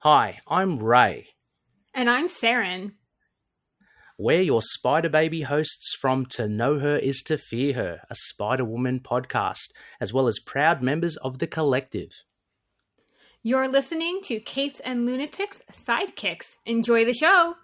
Hi, I'm Ray. And I'm Saren. We're your Spider Baby hosts from To Know Her Is to Fear Her, a Spider-Woman podcast, as well as proud members of the collective. You're listening to Capes and Lunatics Sidekicks. Enjoy the show!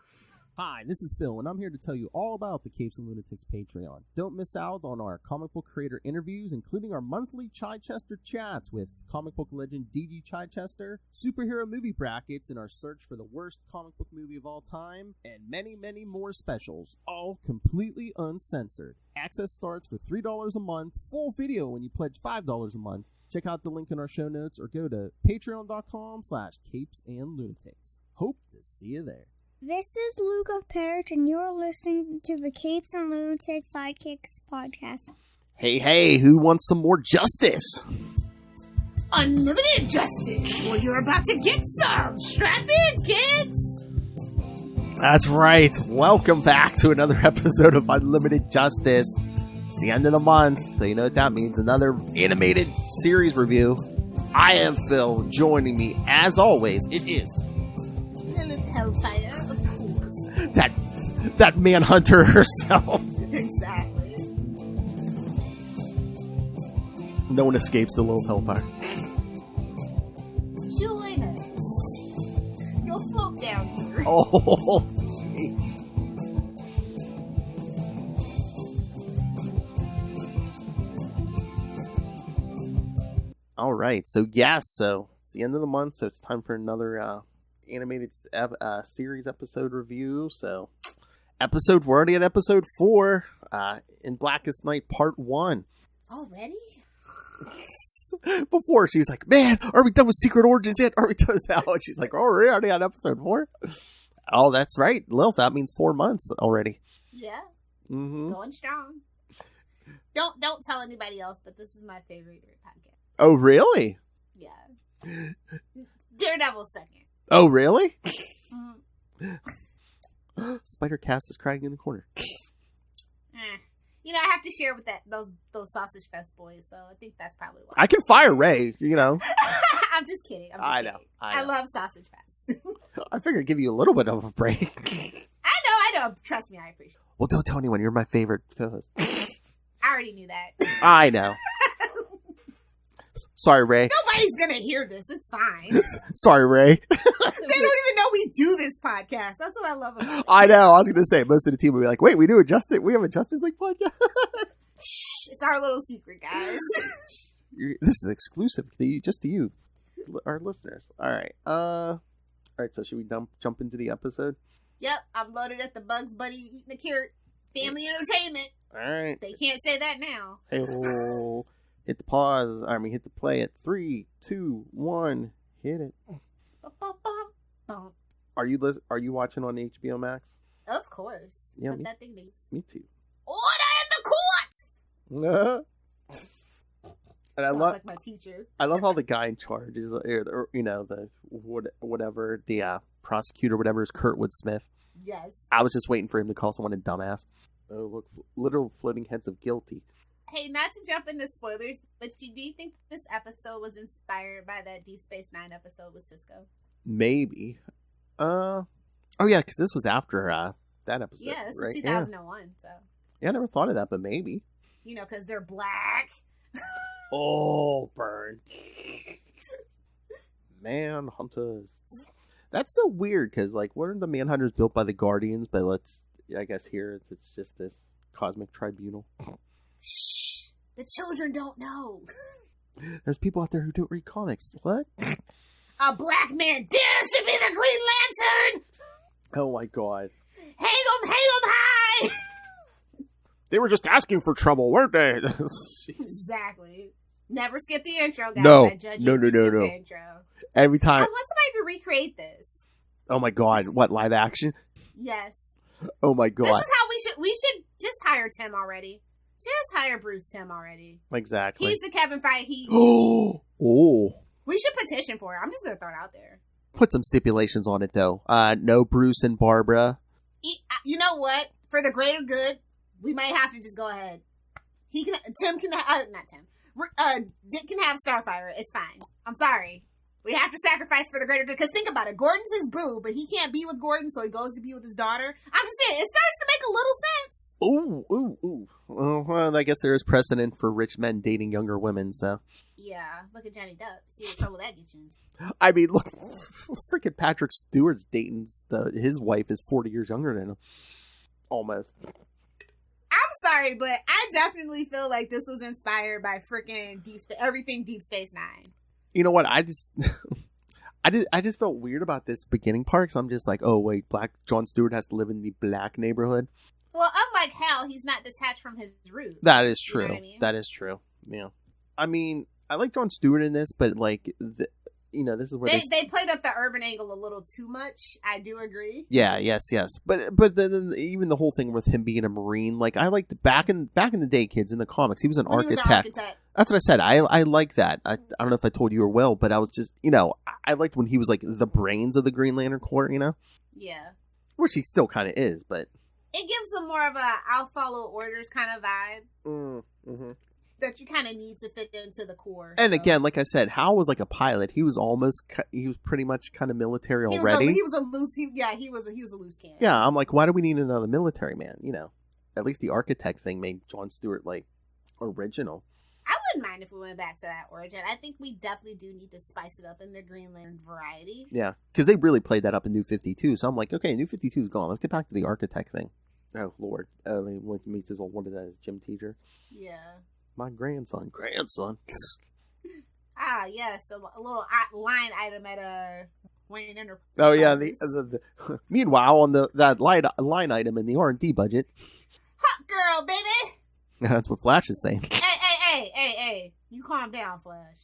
Hi, this is Phil, and I'm here to tell you all about the Capes and Lunatics Patreon. Don't miss out on our comic book creator interviews, including our monthly Chichester chats with comic book legend D.G. Chichester, superhero movie brackets in our search for the worst comic book movie of all time, and many, many more specials, all completely uncensored. Access starts for $3 a month, full video when you pledge $5 a month. Check out the link in our show notes or go to patreon.com/CapesandLunatics. Hope to see you there. This is Luke of Perich, and you're listening to the Capes and Lunatics Sidekicks podcast. Hey, who wants some more justice? Unlimited justice! Well, you're about to get some! Strap in, kids! That's right. Welcome back to another episode of Unlimited Justice. It's the end of the month, so you know what that means. Another animated series review. I am Phil. Joining me, as always, it is Lilith Hellfire. That Manhunter herself. Exactly. No one escapes the little Hellfire. Join us. You'll float down here. Oh, gee. All right, so it's the end of the month, so it's time for another animated series episode review. So we're already at episode 4 in Blackest Night Part 1. Already? Before she was like, man, are we done with Secret Origins yet? Are we done with that? And she's like, oh, we're already on episode 4? Oh, that's right, Lilith, that means 4 months already. Yeah. Mm-hmm. Going strong. Don't tell anybody else, but this is my favorite podcast. Oh, really? Yeah. Daredevil's second. Oh, really? Mm. Spider-Cass is crying in the corner. You know, I have to share with those Sausage Fest boys, so I think that's probably why. I can fire Ray, you know. I'm just kidding. I know. I love Sausage Fest. I figured give you a little bit of a break. I know. Trust me, I appreciate it. Well, don't tell anyone. You're my favorite co-host. I already knew that. I know. Sorry, Ray. Nobody's going to hear this. It's fine. Sorry, Ray. They don't even know we do this podcast. That's what I love about it. I know. I was going to say, most of the team will be like, wait, we have a Justice League podcast? Shh, it's our little secret, guys. This is exclusive just to you, our listeners. All right. So should we jump into the episode? Yep, I'm loaded at the Bugs Bunny eating a carrot. Family entertainment. All right. They can't say that now. Hey, hit the pause. Hit the play at 3, 2, 1. Hit it. Are you watching on HBO Max? Of course. Yeah, that thing needs. Me too. Order in the court. And Sounds like my teacher. I love how the guy in charge is, the prosecutor, whatever, is Kurtwood Smith. Yes. I was just waiting for him to call someone a dumbass. Oh, look, literal floating heads of guilty. Hey, not to jump into spoilers, but do you think this episode was inspired by that Deep Space Nine episode with Cisco? Maybe. Oh yeah, because this was after that episode. Yeah, this right? is 2001. So. Yeah, I never thought of that, but maybe. You know, because they're black. Oh, burn. Manhunters. That's so weird, because, like, weren't the Manhunters built by the Guardians? But I guess here it's just this cosmic tribunal. Shh! The children don't know. There's people out there who don't read comics. What? A black man dares to be the Green Lantern! Oh my god. Hang 'em high! They were just asking for trouble, weren't they? Exactly. Never skip the intro, guys. No. I judge No. you if you skip the intro. Every time. I want somebody to recreate this. Oh my god. What, live action? Yes. Oh my god. This is how we should just hire Tim already. Just hire Bruce Tim already. Exactly. He's the Kevin Feige. Oh. We should petition for it. I'm just going to throw it out there. Put some stipulations on it, though. No Bruce and Barbara. You know what? For the greater good, we might have to just go ahead. Dick can have Starfire. It's fine. I'm sorry. We have to sacrifice for the greater good. Because think about it. Gordon's his boo, but he can't be with Gordon, so he goes to be with his daughter. I'm just saying, it starts to make a little sense. Ooh. Well, I guess there is precedent for rich men dating younger women, so. Yeah, look at Johnny Depp. See what trouble that gets you into. I mean, look, freaking Patrick Stewart's dating, his wife is 40 years younger than him. Almost. I'm sorry, but I definitely feel like this was inspired by freaking everything Deep Space Nine. You know what? I just felt weird about this beginning part because I'm just like, oh wait, Jon Stewart has to live in the black neighborhood. Well, unlike Hal, he's not detached from his roots. That is true. You know what I mean? That is true. Yeah. I mean, I like Jon Stewart in this, but like, this is where they played up the urban angle a little too much. I do agree. Yeah. Yes. But then even the whole thing with him being a Marine, like I liked back in the day, kids in the comics, he was an architect. That's what I said. I like that. I don't know if I told you or Will, but I was just, I liked when he was like the brains of the Green Lantern Corps, Yeah. Which he still kind of is, but. It gives him more of a I'll follow orders kind of vibe. That you kind of need to fit into the Corps. And again, like I said, Hal was like a pilot. He was pretty much kind of military already. He was a loose cannon. Yeah, I'm like, why do we need another military man? At least the architect thing made Jon Stewart like original. I wouldn't mind if we went back to that origin. I think we definitely do need to spice it up in the Green Lantern variety. Yeah, because they really played that up in New 52. So I'm like, okay, New 52 is gone. Let's get back to the architect thing. Oh, Lord. He went to meet his old, what is that, his gym teacher? Yeah. My grandson. Ah, yes. A little line item at Wayne Enterprises. Oh, yeah. Meanwhile, on that line item in the R&D budget. Hot girl, baby! That's what Flash is saying. Hey. You calm down, Flash.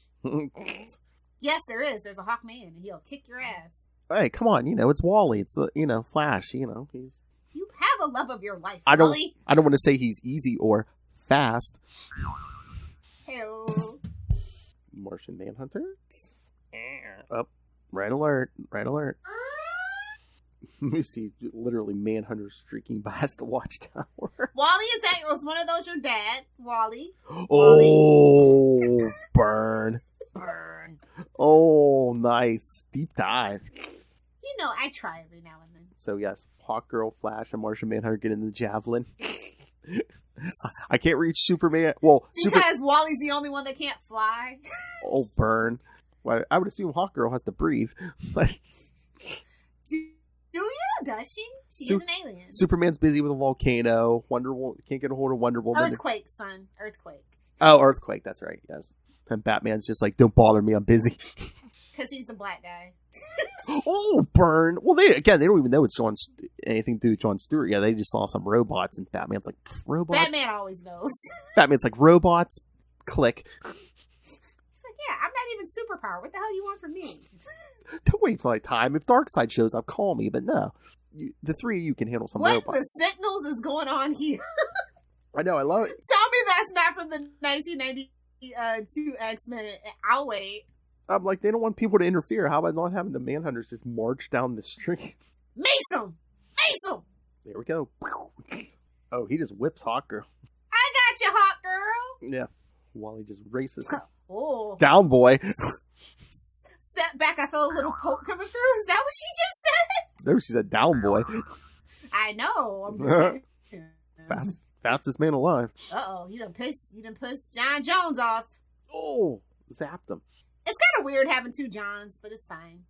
Yes, there is. There's a Hawk Man, and he'll kick your ass. Hey, come on. It's Wally. It's, Flash. He's... You have a love of your life, I don't want to say he's easy or fast. Hello. Martian Manhunter? Oh, red alert. You see literally Manhunter streaking past the watchtower. Wally, was one of those your dad? Wally? Oh, burn. Oh, nice. Deep dive. I try every now and then. So yes, Hawkgirl, Flash, and Martian Manhunter get in the javelin. I can't reach Superman. Well, because Wally's the only one that can't fly. Oh, burn. Well, I would assume Hawkgirl has to breathe. But do you? Does she? She is an alien. Superman's busy with a volcano. Wonder Woman can't get a hold of Wonder Woman. Earthquake, son. Earthquake. Oh, Earthquake. That's right. Yes. And Batman's just like, don't bother me. I'm busy. Because he's the black guy. Oh, burn. Well, they don't even know it's anything to do with Jon Stewart. Yeah, they just saw some robots, and Batman's like, robots? Batman always knows. Batman's like, robots? Click. He's like, yeah, I'm not even superpower. What the hell you want from me? Don't wait till time. If Darkseid shows up, call me. But no. The three of you can handle some robots. What the Sentinels is going on here? I know, I love it. Tell me that's not from the 1992 X-Men. I'll wait. I'm like, they don't want people to interfere. How about not having the Manhunters just march down the street? Mace him! There we go. Oh, he just whips Hawkgirl. I got you, Hawk Girl! Yeah. Wally just races. Oh. Down, boy. Step back, I felt a little poke coming through. Is that what she just said? No, she said down, boy. I know. I'm just saying. Fastest man alive. Uh-oh, you done pushed John Jones off. Oh, zapped him. It's kind of weird having two Johns, but it's fine.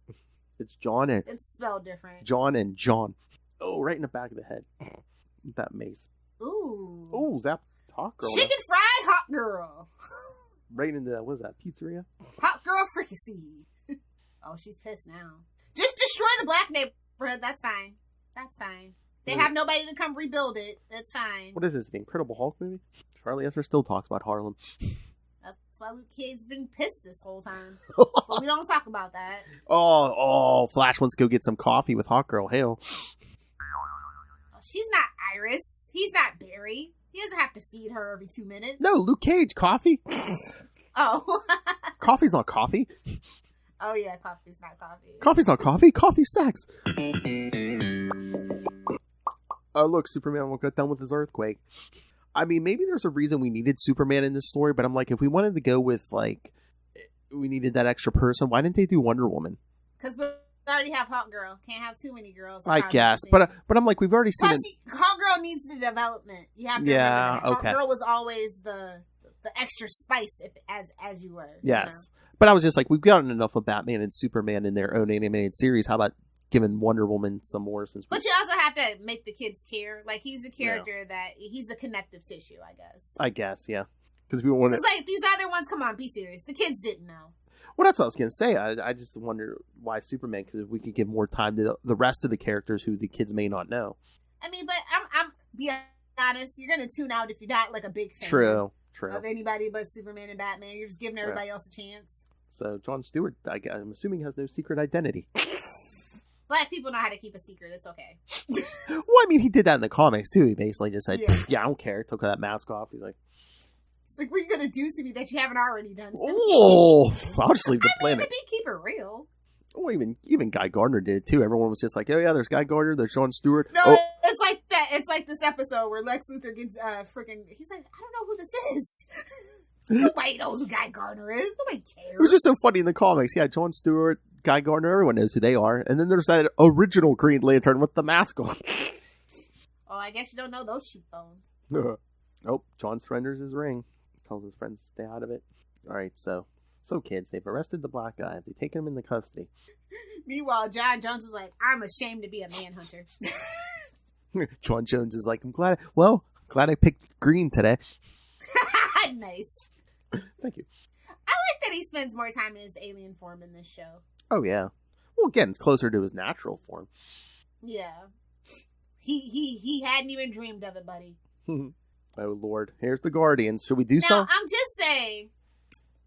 It's John and... It's spelled different. John and John. Oh, right in the back of the head. That mace. Ooh. Oh, zap Hawk Girl. Chicken fried Hot Girl. Right into that, what is that, pizzeria? Hot Girl fricassee. Oh, she's pissed now. Just destroy the black neighborhood. That's fine. They have nobody to come rebuild it. That's fine. What is this, the Incredible Hulk movie? Charlie Esser still talks about Harlem. That's why Luke Cage's been pissed this whole time. But we don't talk about that. Oh, Flash wants to go get some coffee with Hawkgirl. Hell. Oh, she's not Iris. He's not Barry. He doesn't have to feed her every 2 minutes. No, Luke Cage, coffee. Oh. Coffee's not coffee. Oh, yeah, coffee's not coffee. Coffee's not coffee. Coffee's sex. Oh, look, Superman got done with his earthquake. I mean, maybe there's a reason we needed Superman in this story, but I'm like, if we wanted to go with, like, We needed that extra person. Why didn't they do Wonder Woman? Because we already have Hawk Girl. Can't have too many girls. I guess, but I'm like, we've already seen Plus, Hawk Girl needs the development. You have to remember that. Hawk Girl was always the extra spice, as you were. Yes, but I was just like, we've gotten enough of Batman and Superman in their own animated series. How about giving Wonder Woman some more? But you also have to make the kids care. Like, he's a character that he's the connective tissue, I guess. I guess, yeah. Because we want to. Like, these other ones, come on, be serious. The kids didn't know. Well, that's what I was going to say. I just wonder why Superman, because if we could give more time to the rest of the characters who the kids may not know. I mean, but I'm be honest, you're going to tune out if you're not like a big fan True. of anybody but Superman and Batman. You're just giving everybody else a chance. So Jon Stewart, I'm assuming, has no secret identity. Black people know how to keep a secret. It's okay. Well, I mean, he did that in the comics, too. He basically just said, yeah I don't care. Took that mask off. He's like... It's like, what are you going to do to me that you haven't already done? Oh, I'll just leave the planet. Keep it real. Oh, even Guy Gardner did it, too. Everyone was just like, oh, yeah, there's Guy Gardner, there's Jon Stewart. No, oh. It's like that. It's like this episode where Lex Luthor gets freaking... He's like, I don't know who this is. Nobody knows who Guy Gardner is. Nobody cares. It was just so funny in the comics. Yeah, Jon Stewart, Guy Gardner, everyone knows who they are. And then there's that original Green Lantern with the mask on. Oh, I guess you don't know those cheekbones. Oh, John surrenders his ring. Tells his friends to stay out of it. All right, so kids, they've arrested the black guy. They've taken him into custody. Meanwhile, John Jones is like, I'm ashamed to be a manhunter. John Jones is like, glad I picked green today. Nice. Thank you. I like that he spends more time in his alien form in this show. Oh, yeah. Well, again, it's closer to his natural form. Yeah. He hadn't even dreamed of it, buddy. Oh, Lord. Here's the Guardians. Should we do something? I'm just saying,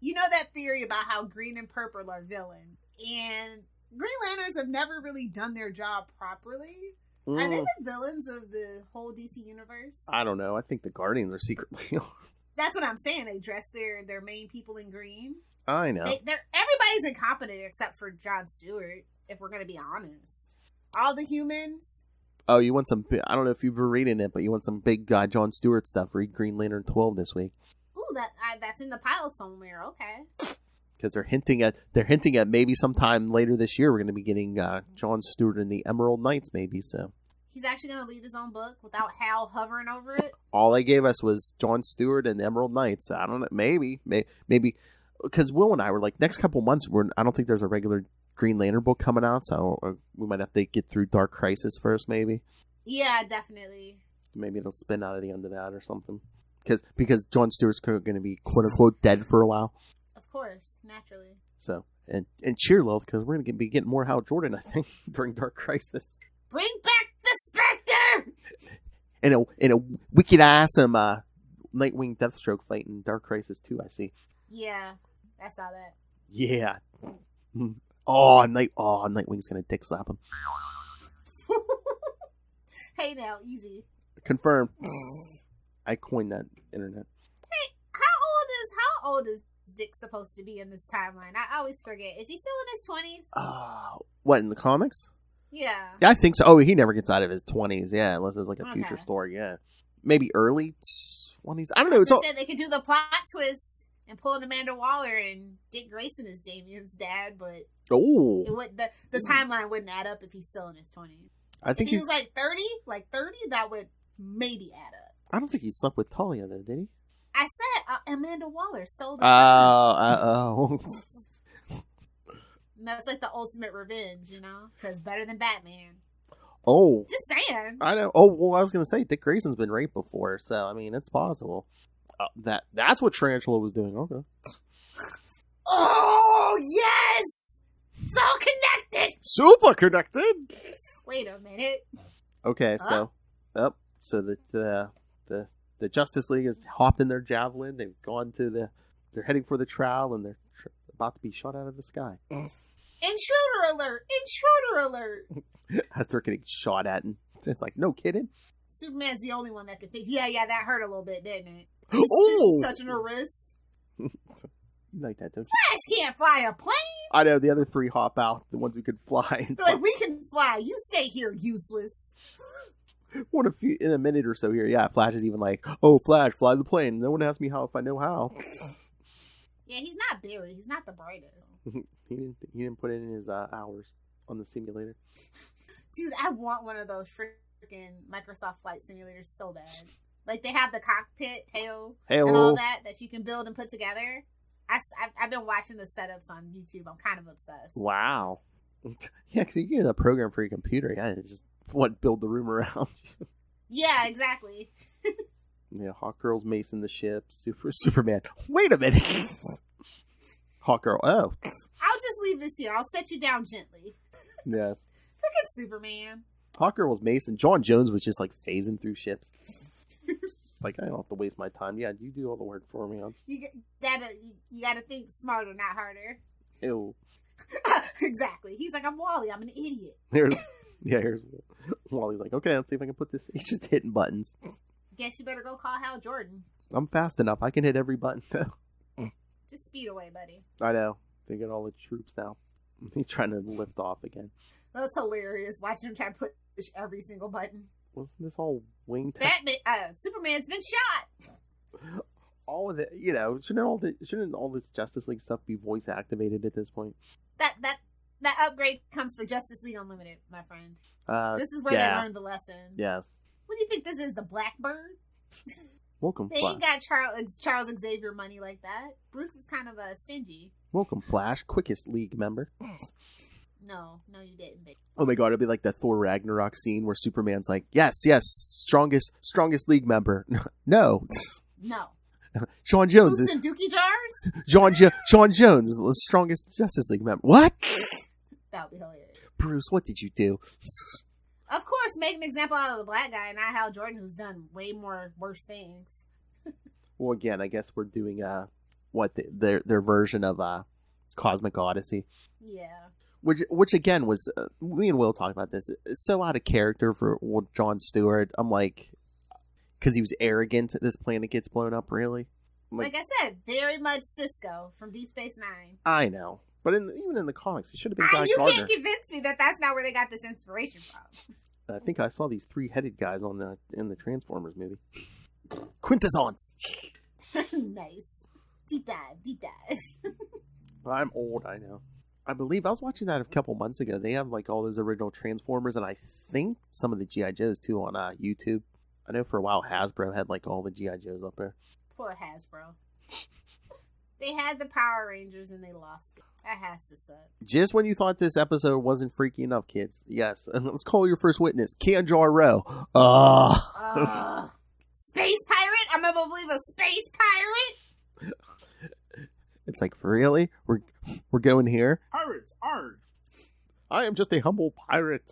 you know that theory about how green and purple are villain, and Green Lanterns have never really done their job properly. Are they the villains of the whole DC universe? I don't know. I think the Guardians are secretly. That's what I'm saying. They dress their main people in green. I know. Everybody's incompetent except for Jon Stewart, if we're going to be honest. All the humans... Oh, you want some... I don't know if you've been reading it, but you want some big Jon Stewart stuff. Read Green Lantern 12 this week. Ooh, that's in the pile somewhere. Okay. Because they're hinting at maybe sometime later this year we're going to be getting Jon Stewart and the Emerald Knights, maybe. So he's actually going to lead his own book without Hal hovering over it. All they gave us was Jon Stewart and the Emerald Knights. I don't know. Maybe because Will and I were like, next couple months I don't think there's a regular Green Lantern book coming out, so we might have to get through Dark Crisis first, maybe. Yeah, definitely. Maybe it'll spin out of the end of that or something. Because Jon Stewart's going to be quote unquote dead for a while. Of course, naturally. So and cheer, Lilith, because we're going to be getting more Hal Jordan, I think, during Dark Crisis. Bring back the Spectre. In a wicked ass Nightwing Deathstroke fight in Dark Crisis 2, I see. Yeah, I saw that. Yeah. Nightwing's gonna dick slap him. Hey now, easy. Confirmed. I coined that internet. Hey, how old is Dick supposed to be in this timeline? I always forget. Is he still in his 20s? What, in the comics? Yeah. Yeah, I think so. Oh, he never gets out of his 20s, yeah, unless it's like a future story, yeah. Maybe early 20s. I don't know. They could do the plot twist and pull in Amanda Waller, and Dick Grayson is Damien's dad, but the timeline wouldn't add up if he's still in his 20s. I think if he was like 30, that would maybe add up. I don't think he slept with Talia, though, did he? I said Amanda Waller stole the timeline. And that's like the ultimate revenge, you know? Because better than Batman. Oh. Just saying. I know. Oh, well, I was going to say, Dick Grayson's been raped before, so, I mean, it's possible. That's what Tarantula was doing. Okay. Oh, yes! It's all connected! Super connected! Wait a minute. Okay, so the Justice League has hopped in their Javelin. They've gone to they're heading for the trial, and they're about to be shot out of the sky. Intruder alert! Intruder alert! As they're getting shot at, and it's like, no kidding. Superman's the only one that could think, yeah, that hurt a little bit, didn't it? She's touching her wrist. You like that, don't you? Flash can't fly a plane! I know, the other three hop out, the ones who could fly. They're like, we can fly, you stay here, useless. In a minute or so here, yeah, Flash is even like, oh, Flash, fly the plane. No one asked me how if I know how. Yeah, he's not Barry. He's not the brightest. He didn't put in his hours on the simulator. Dude, I want one of those freaking Microsoft Flight Simulators so bad. Like, they have the cockpit, and all that you can build and put together. I've been watching the setups on YouTube. I'm kind of obsessed. Wow. Yeah, because you get a program for your computer. Yeah, just build the room around you. Yeah, exactly. Yeah, Hawkgirl's macing the ship. Superman. Wait a minute. Hawkgirl. Oh. I'll just leave this here. I'll set you down gently. Yes. Freaking Superman. Hawkgirl was macing. John Jones was just like phasing through ships. Like, I don't have to waste my time. Yeah, you do all the work for me. You gotta think smarter, not harder. Ew. Exactly. He's like, I'm Wally. I'm an idiot. Here's Wally's like, okay, let's see if I can put this. He's just hitting buttons. Guess you better go call Hal Jordan. I'm fast enough. I can hit every button. Just speed away, buddy. I know. They get all the troops now. He's trying to lift off again. That's hilarious. Watching him try to push every single button. Wasn't this all wing Superman's been shot. All of it, shouldn't all this Justice League stuff be voice activated at this point? That upgrade comes for Justice League Unlimited, my friend. This is where they learned the lesson. Yes. What do you think this is, the Blackbird? Welcome, They Flash. ain't got Charles Xavier money like that. Bruce is kind of stingy. Welcome, Flash. Quickest League member. No, you didn't. Babe. Oh my god, it'll be like the Thor Ragnarok scene where Superman's like, yes, strongest League member. No. No. Sean Jones Boots is... and Dookie jars? Sean Jones is the strongest Justice League member. What? That would be hilarious. Bruce, what did you do? Of course, make an example out of the black guy, not Hal Jordan, who's done way more worse things. Well, again, I guess we're doing their version of Cosmic Odyssey. Yeah. Which again was me and Will talked about this. It's so out of character for Jon Stewart. I'm like, because he was arrogant. This planet gets blown up. Really, like I said, very much Cisco from Deep Space Nine. I know, but even in the comics, he should have been Guy You Gardner. can't convince me that that's not where they got this inspiration from. I think I saw these 3-headed guys in the Transformers movie. Quintessence. Nice. Deep dive. I'm old. I know. I believe I was watching that a couple months ago. They have like all those original Transformers, and I think some of the G.I. Joes too on YouTube. I know for a while Hasbro had like all the G.I. Joes up there. Poor Hasbro. They had the Power Rangers and they lost it. That has to suck. Just when you thought this episode wasn't freaky enough, kids. Yes. And let's call your first witness. Kanjar Row. Space pirate? I'm gonna believe a space pirate? It's like, really? We're going here? Pirates, arg! I am just a humble pirate.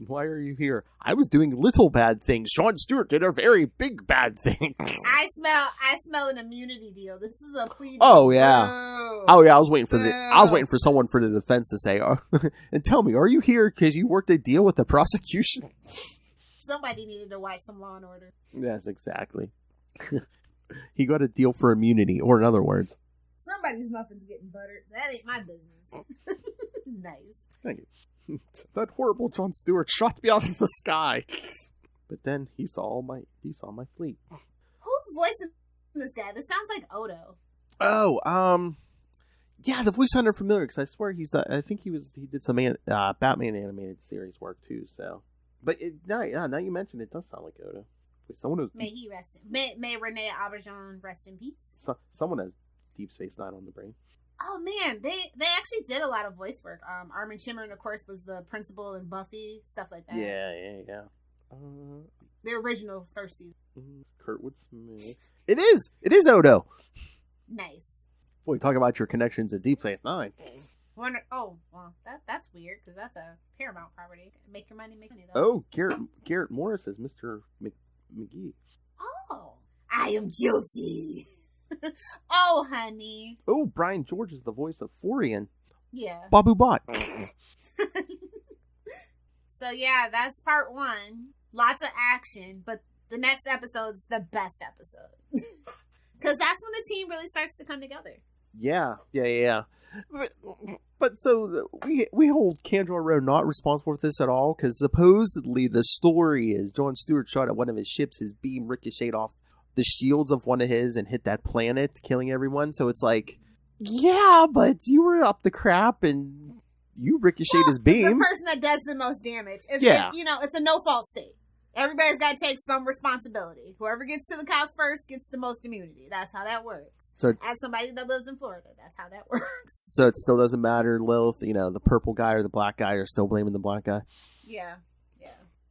Why are you here? I was doing little bad things. Jon Stewart did a very big bad thing. I smell an immunity deal. This is a plea. Oh yeah. Boo. Oh yeah. I was waiting for someone for the defense to say, and tell me, are you here because you worked a deal with the prosecution? Somebody needed to watch some Law and Order. Yes, exactly. He got a deal for immunity, or in other words, somebody's muffin's getting buttered. That ain't my business. Nice. Thank you. That horrible Jon Stewart shot me out of the sky. But then he saw my fleet. Who's voicing this guy? This sounds like Odo. Oh, yeah, the voice sounded familiar because I swear I think he did some Batman animated series work too. So, but now you mentioned it, does sound like Odo. Wait, someone who's May he rest. May Renee Auberjonois rest in peace. Someone has Deep Space Nine on the brain. Oh man, they actually did a lot of voice work. Armin Shimmer, of course, was the principal in Buffy, stuff like that. Yeah. The original first season. Kurtwood Smith. It is Odo. Nice. Boy, talk about your connections at Deep Space Nine. Oh, well, that's weird because that's a Paramount property. Make your money, though. Oh, Garrett Morris is Mr. McGee. Oh, I am guilty. Oh, honey. Oh, Brian George is the voice of Forian. Yeah. Babu Bot. So yeah, that's part 1. Lots of action, but the next episode's the best episode. Because that's when the team really starts to come together. Yeah. But so we hold Kanjar Row not responsible for this at all, because supposedly the story is Jon Stewart shot at one of his ships, his beam ricocheted off the shields of one of his and hit that planet, killing everyone. So it's like, yeah, but you were up the crap and you ricocheted his beam. The person that does the most damage. It's a no-fault state. Everybody's got to take some responsibility. Whoever gets to the house first gets the most immunity. That's how that works. So, as somebody that lives in Florida, that's how that works. So it still doesn't matter, Lilith, the purple guy or the black guy are still blaming the black guy. Yeah.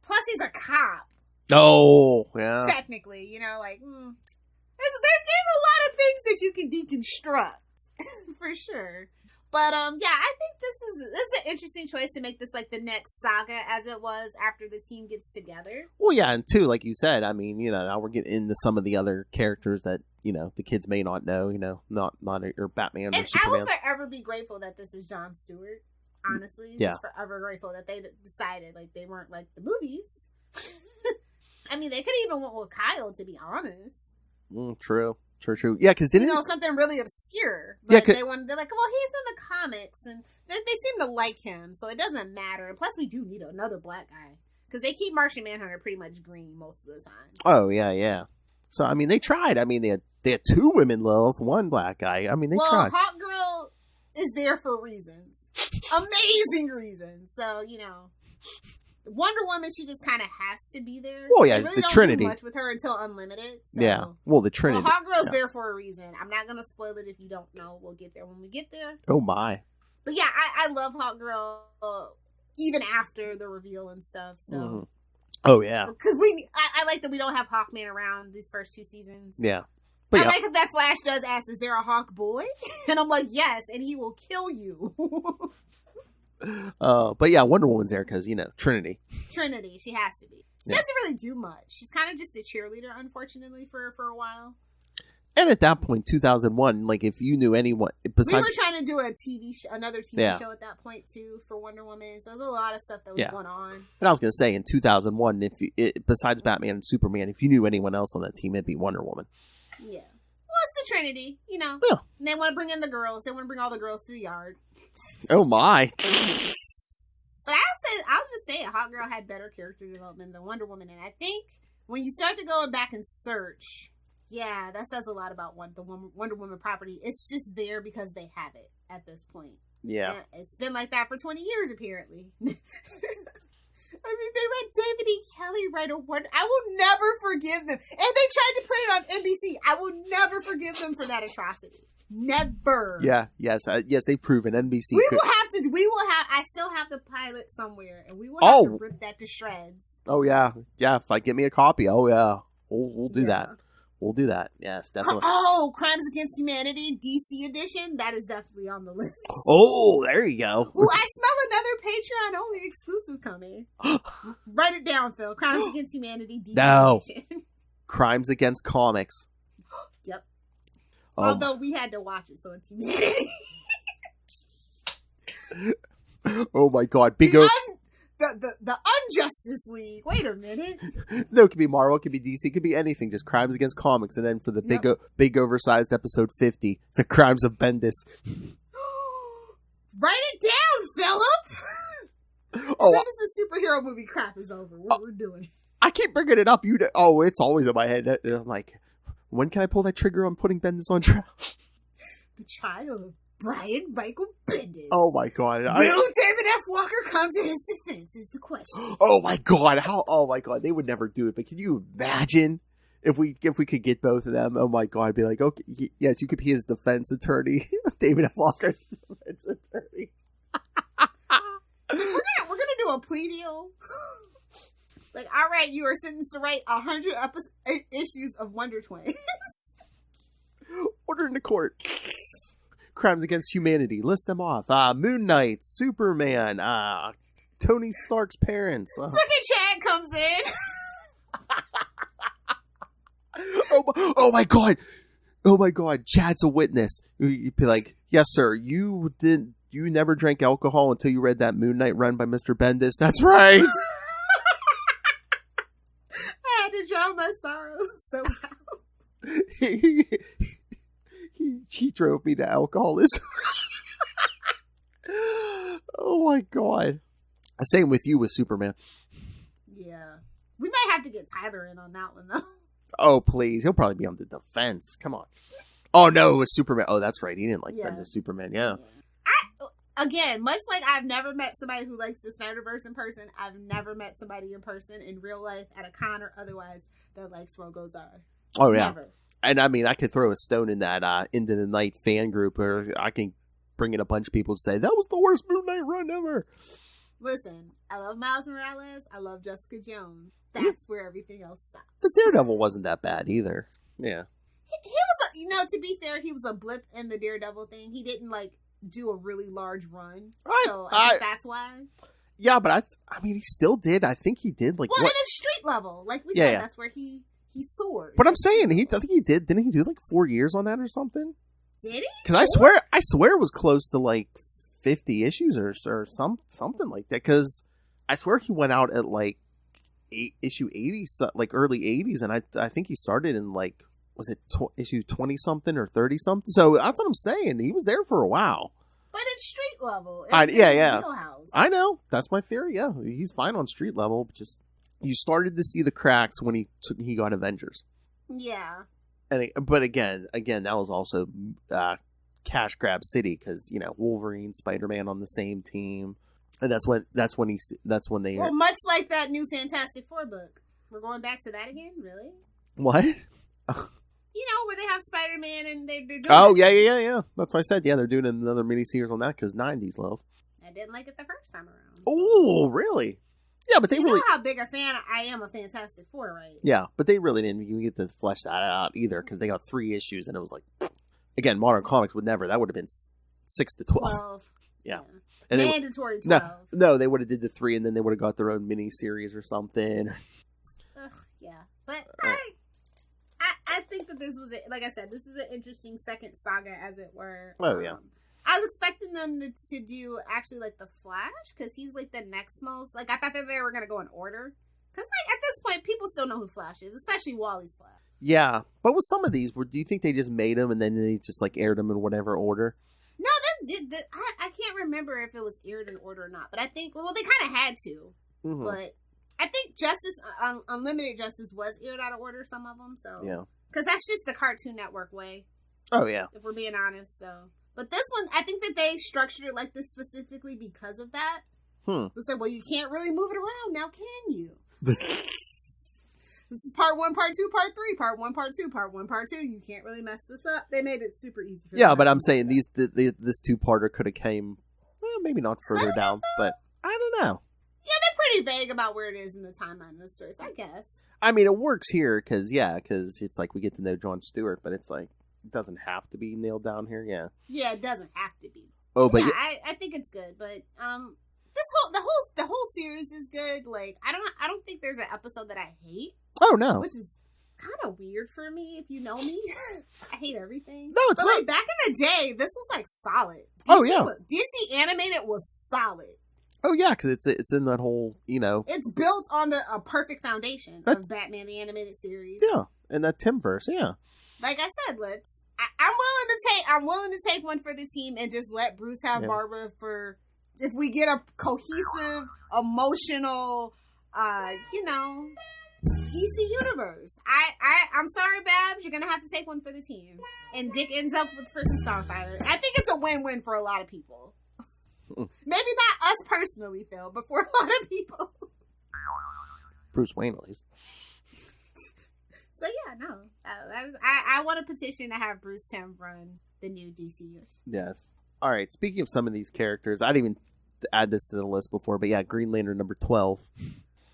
Plus, he's a cop. Oh, yeah. Technically, there's a lot of things that you can deconstruct for sure. But I think this is an interesting choice to make this like the next saga as it was after the team gets together. Well, yeah, and two, like you said, I mean, now we're getting into some of the other characters that the kids may not know, not or Batman or Superman. I will forever be grateful that this is Jon Stewart. Honestly, just forever grateful that they decided like they weren't like the movies. I mean, they could have even went with Kyle, to be honest. True. Yeah, because didn't something really obscure. But they're like, well, he's in the comics, and they seem to like him, so it doesn't matter. And plus, we do need another black guy because they keep Martian Manhunter pretty much green most of the time. Oh yeah. So I mean, they tried. I mean, they had two women, Lilith, one black guy. I mean, they tried. Hawk Girl is there for reasons, amazing reasons. So Wonder Woman, she just kind of has to be there. Well, yeah, they really the don't Trinity. do much with her until Unlimited. So. Yeah, well, the Trinity. Hawk Girl's there for a reason. I'm not gonna spoil it if you don't know. We'll get there when we get there. Oh my! But yeah, I love Hawk Girl even after the reveal and stuff. So. Mm-hmm. Oh yeah. Because I like that we don't have Hawkman around these first two seasons. Yeah. But I like that Flash does ask, "Is there a Hawk boy?" And I'm like, "Yes," and he will kill you. But yeah, Wonder Woman's there because Trinity. Trinity, she has to be. She doesn't really do much. She's kind of just a cheerleader, unfortunately, for a while. And at that point, 2001, like if you knew anyone besides, we were trying to do another TV show at that point too for Wonder Woman. So there's a lot of stuff that was going on. And I was gonna say in 2001, besides Batman and Superman, if you knew anyone else on that team, it'd be Wonder Woman. Yeah. Well, it's the Trinity, Yeah. And they want to bring in the girls. They want to bring all the girls to the yard. Oh my. But I'll just say it. Hawk Girl had better character development than Wonder Woman, and I think when you start to go back and search, that says a lot about the Wonder Woman property. It's just there because they have it at this point. Yeah, and it's been like that for 20 years apparently. I mean, they let David E. Kelly write a word. I will never forgive them. And they tried to put it on NBC. I will never forgive them for that atrocity. Never. Yeah. Yes. Yes. They've proven NBC. We will have. I still have the pilot somewhere, and we will have to rip that to shreds. Oh yeah. Yeah. If I get me a copy. Oh yeah. We'll do that. We'll do that. Yes, definitely. Oh, Crimes Against Humanity, DC edition. That is definitely on the list. Oh, there you go. Ooh, I smell another Patreon only exclusive coming. Write it down, Phil. Crimes Against Humanity, DC edition. Crimes Against Comics. Yep. Although we had to watch it, so it's humanity. Oh my God! The Unjustice League. Wait a minute. No, it could be Marvel, it could be DC, it could be anything. Just Crimes Against Comics, and then for the big oversized episode 50, the Crimes of Bendis. Write it down, Philip. As soon as the superhero movie crap is over, what we're doing. I keep bringing it up. It's always in my head. And I'm like, when can I pull that trigger on putting Bendis on trial? The trial of Brian Michael Bendis. Oh my God! Will David F. Walker come to his defense? Is the question. Oh my God! Oh my God! They would never do it. But can you imagine if we could get both of them? Oh my God! I'd be like, okay, yes, you could be his defense attorney, David F. Walker's defense attorney. We're gonna do a plea deal. Like, all right, you are sentenced to write 100 issues of Wonder Twins. Order in the court. Crimes Against Humanity. List them off. Moon Knight, Superman, Tony Stark's parents. Frickin' Chad comes in. Oh my God. Oh my God. Chad's a witness. You'd be like, yes, sir. You never drank alcohol until you read that Moon Knight run by Mr. Bendis. That's right. I had to drown my sorrows somehow. He drove me to alcoholism. Oh my God. Same with you with Superman. Yeah. We might have to get Tyler in on that one though. Oh, please. He'll probably be on the defense. Come on. Oh, no, it was Superman. Oh, that's right. He didn't like Bendis Superman. Yeah. Again, much like I've never met somebody who likes the Snyderverse in person, I've never met somebody in person in real life at a con or otherwise that likes Rogozar. Oh, yeah. Never. And I mean, I could throw a stone in that Into the Night fan group, or I can bring in a bunch of people to say, that was the worst Moon Knight run ever. Listen, I love Miles Morales. I love Jessica Jones. That's where everything else stops. The Daredevil wasn't that bad either. Yeah. He was, to be fair, he was a blip in the Daredevil thing. He didn't, do a really large run. So I think that's why. Yeah, but I mean, he still did. I think he did, in a street level. Like we said, that's where he soars. But I'm saying, I think he did. Didn't he do 4 years on that or something? Did he? Because I swear it was close to 50 issues or something like that. Because I swear he went out at issue 80, early 80s, and I think he started in was it issue 20 something or 30 something? So that's what I'm saying. He was there for a while. But it's street level. Yeah. I know. That's my theory. Yeah, he's fine on street level. Just you started to see the cracks when he got Avengers. Yeah. But again, that was also cash grab city because Wolverine, Spider-Man on the same team, and that's when they. Well, much like that new Fantastic Four book, we're going back to that again. Really? What? Where they have Spider-Man and they're doing. Oh yeah. That's why I said they're doing another miniseries on that because 90s love. I didn't like it the first time around. Oh really? Yeah, but they know how big a fan I am of Fantastic Four, right? Yeah, but they really didn't even get to flesh that out either because they got 3 issues and it was again, modern comics would never. That would have been 6 to 12. Yeah. And mandatory 12. No, they would have did the 3 and then they would have got their own miniseries or something. Yeah, but I think that this was like I said, this is an interesting second saga, as it were. Oh yeah. I was expecting them to do actually the Flash because he's the next most. I thought that they were gonna go in order because at this point people still know who Flash is, especially Wally's Flash. Yeah, but with some of these, do you think they just made them and then they just aired them in whatever order? No, I can't remember if it was aired in order or not, but I think they kind of had to. Mm-hmm. But I think Justice Unlimited Justice was aired out of order, some of them. So yeah, because that's just the Cartoon Network way. Oh yeah, if we're being honest. So, but this one, I think that they structured it like this specifically because of that. They said, well, you can't really move it around now, can you? This is part 1, part 2, part 3, part 1, part 2, part 1, part 2. You can't really mess this up. They made it super easy. Yeah, but I'm saying this 2-parter could have came, maybe not further down, but I don't know. Yeah, they're pretty vague about where it is in the timeline of the story, so I guess. I mean, it works here because it's we get to know Jon Stewart, but it's it doesn't have to be nailed down here. Yeah. Yeah, it doesn't have to be. Oh, but yeah, I think it's good, but the whole series is good. I don't think there's an episode that I hate. Oh no, which is kind of weird for me if you know me. I hate everything. No, it's but back in the day, this was solid. DC animated was solid. Oh yeah, because it's in that whole it's built on a perfect foundation of Batman the Animated Series. Yeah, and that Timverse. Yeah, like I said, I'm willing to take one for the team and just let Bruce have Barbara for if we get a cohesive, emotional, DC universe. I'm sorry, Babs, you're gonna have to take one for the team. And Dick ends up with freaking Starfire. I think it's a win-win for a lot of people. Maybe not us personally, Phil, but for a lot of people. Bruce Wayne, at least. So yeah, no, I want a petition to have Bruce Timm run the new DC years. Yes. All right. Speaking of some of these characters, I didn't even add this to the list before, but yeah, Green Lantern number 12.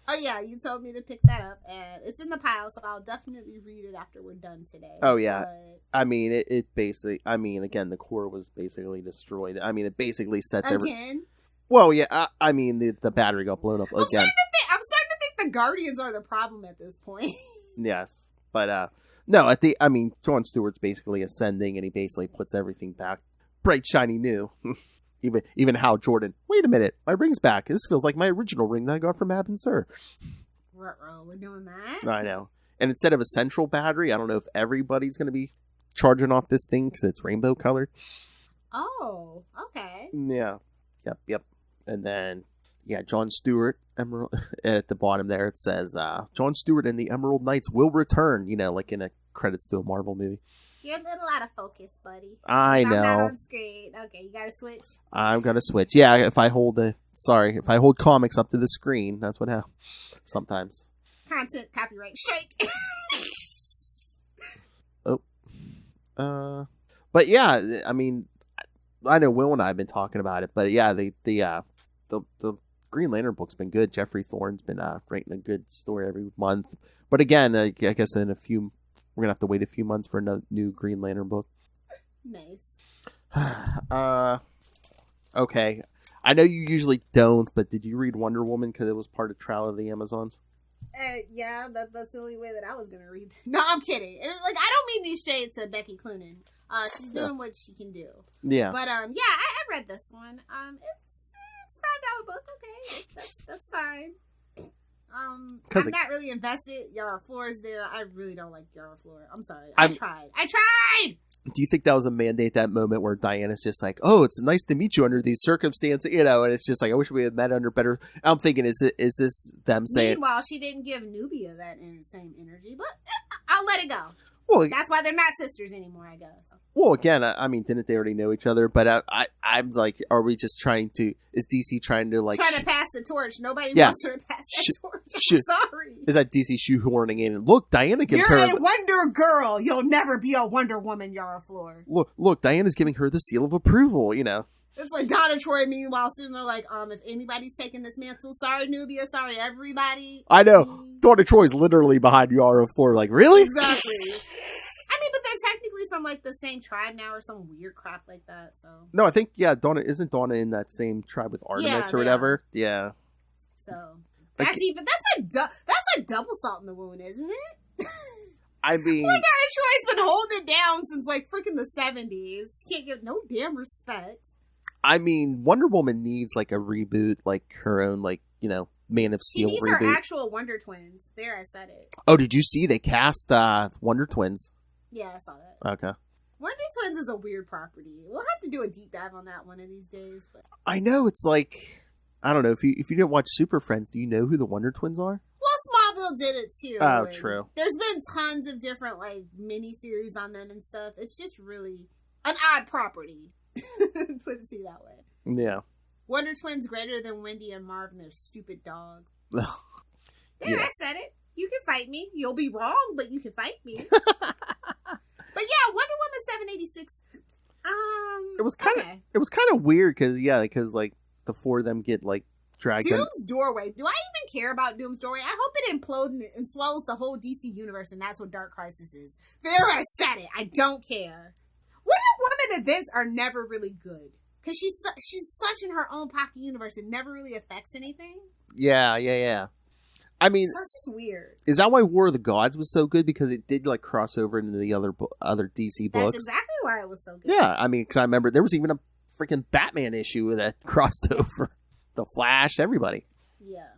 Oh yeah, you told me to pick that up, and it's in the pile, so I'll definitely read it after we're done today. Oh yeah, but... I mean it basically. I mean, again, the core was basically destroyed. I mean, it basically sets again. Well, yeah, I mean the battery got blown up again. I'm starting to think the Guardians are the problem at this point. Yes, but no, I mean, Jon Stewart's basically ascending, and he basically puts everything back bright, shiny, new. Even Hal Jordan. Wait a minute, my ring's back. This feels like my original ring that I got from Ab and Sir. We're doing that. I know. And instead of a central battery, I don't know if everybody's going to be charging off this thing because it's rainbow colored. Oh, okay. Yeah. Yep. And then, Yeah, Jon Stewart, Emerald. At the bottom there, it says, Jon Stewart and the Emerald Knights will return, like in a credits to a Marvel movie. You're a little out of focus, buddy. I I'm know. not on screen. Okay, you gotta switch. I'm gonna switch. Yeah, if I hold comics up to the screen, that's what happens sometimes. Content copyright strike. But yeah, I mean, I know Will and I have been talking about it, but yeah, the Green Lantern book's been good. Jeffrey Thorne's been writing a good story every month. But again, I guess we're gonna have to wait a few months for a new Green Lantern book. Nice. Okay. I know you usually don't, but did you read Wonder Woman because it was part of Trial of the Amazons? Yeah, that's the only way that I was gonna read. No, I'm kidding. I don't mean these shades to Becky Cloonan. She's doing what she can do. Yeah. But I read this one. It's $5 book. Okay, that's fine. I'm not really invested. Yara Floor's there. I really don't like Yara Floor. I'm sorry. I tried. Do you think that was a mandate, that moment where Diana's just like, oh, it's nice to meet you under these circumstances, and it's just like, I wish we had met under better. I'm thinking, is this them saying? Meanwhile, she didn't give Nubia that same energy, but I'll let it go. Well, that's why they're not sisters anymore, I guess. Well, again, I mean, didn't they already know each other? But I'm like, are we just trying to? Is DC trying to pass the torch? Nobody wants her to pass that torch. I'm sorry. Is that DC shoehorning in? And look, Diana gives You're her a Wonder Girl. You'll never be a Wonder Woman, Yara Floor. Look, Diana's giving her the seal of approval. It's like Donna Troy, meanwhile, sitting there like, if anybody's taking this mantle, sorry, Nubia, sorry, everybody. I know. Donna Troy's literally behind Yara Floor, like, really? Exactly. I mean, but they're technically from, the same tribe now or some weird crap like that, so. No, I think, Donna in that same tribe with Artemis or whatever? Are. Yeah. So, that's a double salt in the wound, isn't it? I mean, poor Donna Troy's been holding it down since, freaking the 70s. She can't get no damn respect. I mean, Wonder Woman needs, a reboot, her own, Man of Steel reboot. She needs her actual Wonder Twins. There, I said it. Oh, did you see they cast Wonder Twins? Yeah, I saw that. Okay. Wonder Twins is a weird property. We'll have to do a deep dive on that one of these days. But I know, it's I don't know, if you didn't watch Super Friends, do you know who the Wonder Twins are? Well, Smallville did it too. Oh, true. There's been tons of different mini-series on them and stuff. It's just really an odd property. Put it that way. Yeah. Wonder Twins greater than Wendy and Marv and their stupid dogs. Yeah. I said it. You can fight me. You'll be wrong, but you can fight me. But yeah, Wonder Woman 786. It was kind of weird because the four of them get dragged. Doom's Doorway. Do I even care about Doom's Doorway? I hope it implodes and swallows the whole DC universe, and that's what Dark Crisis is. There, I said it. I don't care. Wonder Woman events are never really good because she's such in her own pocket universe. It never really affects anything. Yeah. I mean, so it's just weird. Is that why War of the Gods was so good? Because it did cross over into the other DC books. That's exactly why it was so good. Yeah, I mean, because I remember there was even a freaking Batman issue that crossed over. The Flash, everybody. Yeah.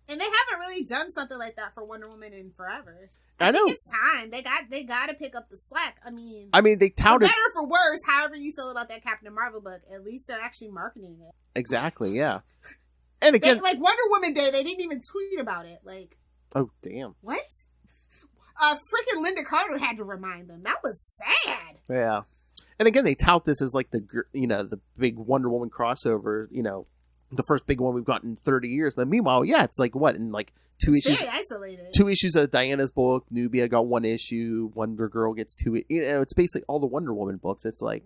And they haven't really done something like that for Wonder Woman in forever. I know. Think it's time. They got to pick up the slack. I mean, they touted, for better or for worse, however you feel about that Captain Marvel book, at least they're actually marketing it. Exactly, yeah. And again, Wonder Woman Day, they didn't even tweet about it. Oh, damn. What? Freaking Linda Carter had to remind them. That was sad. Yeah. And again, they tout this as the big Wonder Woman crossover, the first big one we've gotten in 30 years. But meanwhile, it's in two issues. Very isolated. 2 issues of Diana's book. Nubia got 1 issue. Wonder Girl gets 2. It's basically all the Wonder Woman books. It's okay.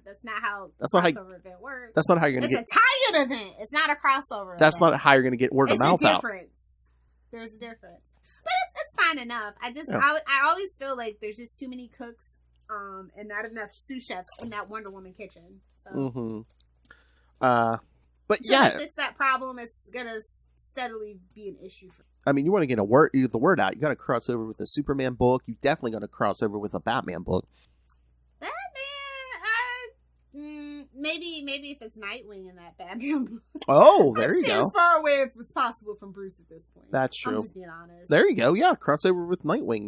That's not how event works. That's not how you're going to get. It's a tie-in event. It's not a crossover. That's not how you're going to get word of mouth out. There's a difference. But it's fine enough. I always feel like there's just too many cooks and not enough sous chefs in that Wonder Woman kitchen. So. Mm-hmm. But until they fix that problem, it's gonna steadily be an issue for. I mean, you want to get the word out. You got to cross over with a Superman book. You definitely got to cross over with a Batman book. Batman, maybe if it's Nightwing in that Batman book. Oh, there you go. As far away as possible from Bruce at this point. That's true. I'm just being honest. There you go. Yeah, crossover with Nightwing.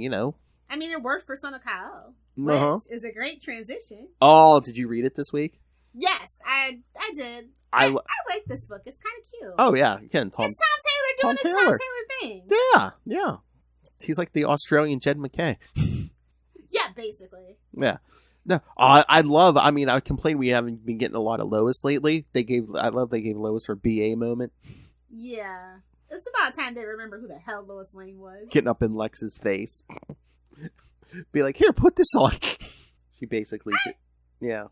I mean, it worked for Son of Kal-El, which is a great transition. Oh, did you read it this week? Yes, I did. I like this book. It's kind of cute. Oh yeah, again, Tom. It's Tom Taylor doing his Tom Taylor thing. Yeah. He's like the Australian Jed McKay. Yeah, basically. Yeah. No, I complain we haven't been getting a lot of Lois lately. They gave Lois her BA moment. Yeah. It's about time they remember who the hell Lois Lane was. Getting up in Lex's face. Be like, here, put this on. She basically, yeah.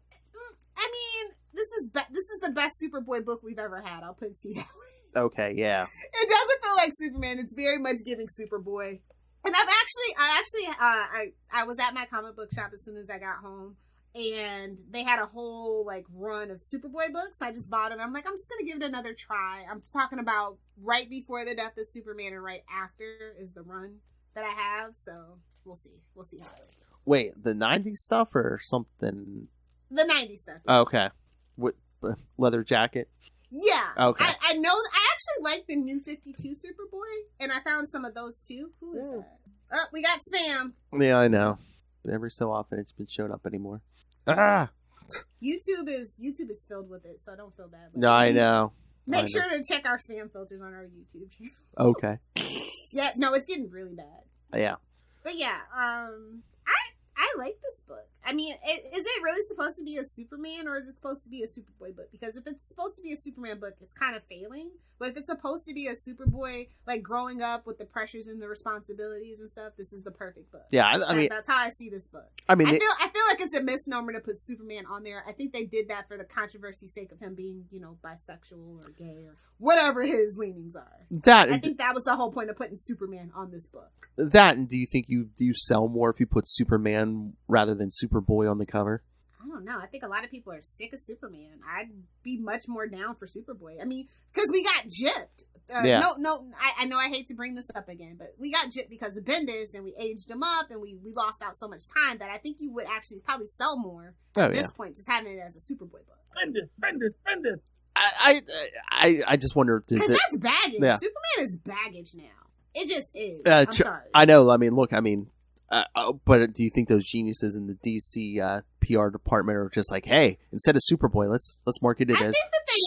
I mean, this is the best Superboy book we've ever had. I'll put it to you that way. Okay, yeah. It doesn't feel like Superman. It's very much giving Superboy. And I was at my comic book shop as soon as I got home, and they had a whole like run of Superboy books. I just bought them. I'm like, I'm just gonna give it another try. I'm talking about right before the death of Superman and right after is the run that I have. So we'll see how it is. Wait, the 90s stuff or something? The 90s stuff. Oh, okay. With leather jacket? Yeah. Okay. I know. I actually like the new 52 Superboy, and I found some of those too. Who is that? Oh, we got spam. Yeah, I know. Every so often it's been showing up anymore. Ah! YouTube is filled with it, so I don't feel bad. No, I know. Make sure to check our spam filters on our YouTube channel. Okay. Yeah, no, it's getting really bad. Yeah. But yeah, I like this book. I mean, is it really supposed to be a Superman or is it supposed to be a Superboy book? Because if it's supposed to be a Superman book, it's kind of failing. But if it's supposed to be a Superboy, like growing up with the pressures and the responsibilities and stuff, this is the perfect book. Yeah, I mean, that's how I see this book. I mean, I feel like it's a misnomer to put Superman on there. I think they did that for the controversy's sake of him being, bisexual or gay or whatever his leanings are. I think that was the whole point of putting Superman on this book. That, and do you think do you sell more if you put Superman rather than Superboy on the cover? I don't know. I think a lot of people are sick of Superman. I'd be much more down for Superboy. I mean, because we got gypped. Yeah. No, I know I hate to bring this up again, but we got gypped because of Bendis, and we aged him up, and we lost out so much time that I think you would actually probably sell more at this point, just having it as a Superboy book. Bendis. I just wonder. Because that's baggage. Yeah. Superman is baggage now. It just is. I'm sorry. I know. I mean, look, but do you think those geniuses in the DC PR department are just like, hey, instead of Superboy, let's market it as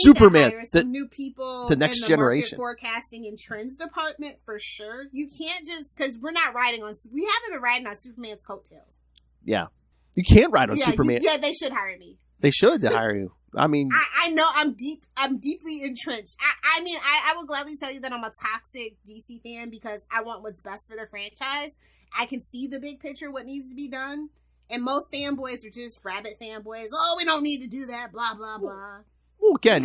Superman? Some new people, the next generation, forecasting and trends department for sure. You can't just because we haven't been riding on Superman's coattails. Yeah, you can't ride on Superman. They should hire me. They should hire you. I mean, I know I'm deeply entrenched. I mean, I will gladly tell you that I'm a toxic DC fan because I want what's best for their franchise. I can see the big picture, what needs to be done. And most fanboys are just rabbit fanboys. Oh, we don't need to do that, blah, blah, blah. Well, again,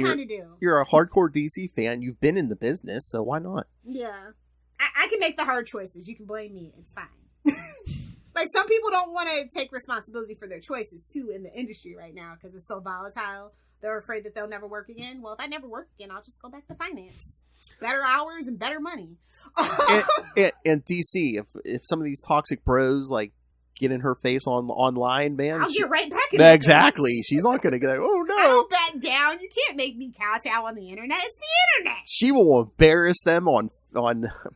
you're a hardcore DC fan. You've been in the business, so why not? Yeah. I can make the hard choices. You can blame me. It's fine. Like, some people don't want to take responsibility for their choices, too, in the industry right now because it's so volatile. They're afraid that they'll never work again. Well, if I never work again, I'll just go back to finance. Better hours and better money. and DC, if some of these toxic bros, like, get in her face online, man. I'll get right back in her exactly. face. She's not going to go, oh, no. I don't back down. You can't make me kowtow on the internet. It's the internet. She will embarrass them on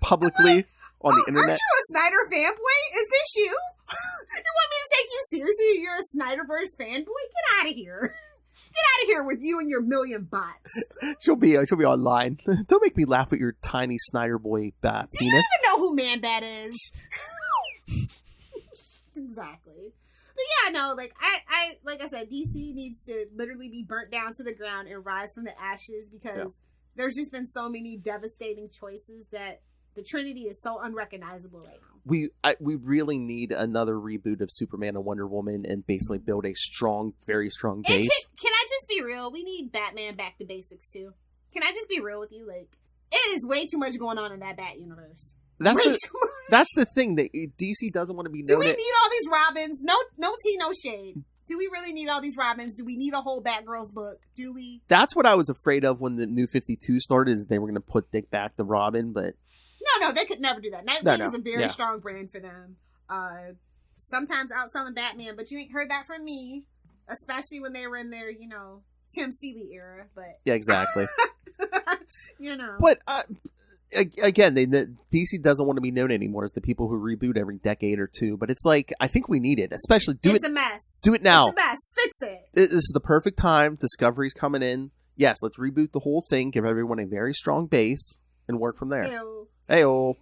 publicly on the internet. Aren't you a Snyder fanboy? Is this you? You want me to take you seriously? You're a Snyderverse fanboy? Get out of here. Get out of here with you and your million bots. She'll be online. Don't make me laugh at your tiny Snyder boy penis. Do you even know who Man-Bat is? Exactly. But yeah, no, like I said, DC needs to literally be burnt down to the ground and rise from the ashes because there's just been so many devastating choices that the Trinity is so unrecognizable right now. We really need another reboot of Superman and Wonder Woman and basically build a very strong base. Can I just be real? We need Batman back to basics too. Can I just be real with you? Like, it is way too much going on in that Bat universe. That's the thing that DC doesn't want to be known. Do we need all these Robins? No tea, no shade. Do we really need all these Robins? Do we need a whole Batgirls book? Do we? That's what I was afraid of when the New 52 started, is they were going to put Dick back to Robin, but... No, they could never do that. Nightwing is a very strong brand for them. Sometimes outselling Batman, but you ain't heard that from me, especially when they were in their, Tim Seeley era. But yeah, exactly. But again, DC doesn't want to be known anymore as the people who reboot every decade or two, but it's like, I think we need it, especially It's a mess. Do it now. It's a mess. Fix it. This is the perfect time. Discovery's coming in. Yes, let's reboot the whole thing, give everyone a very strong base, and work from there. Hey-o.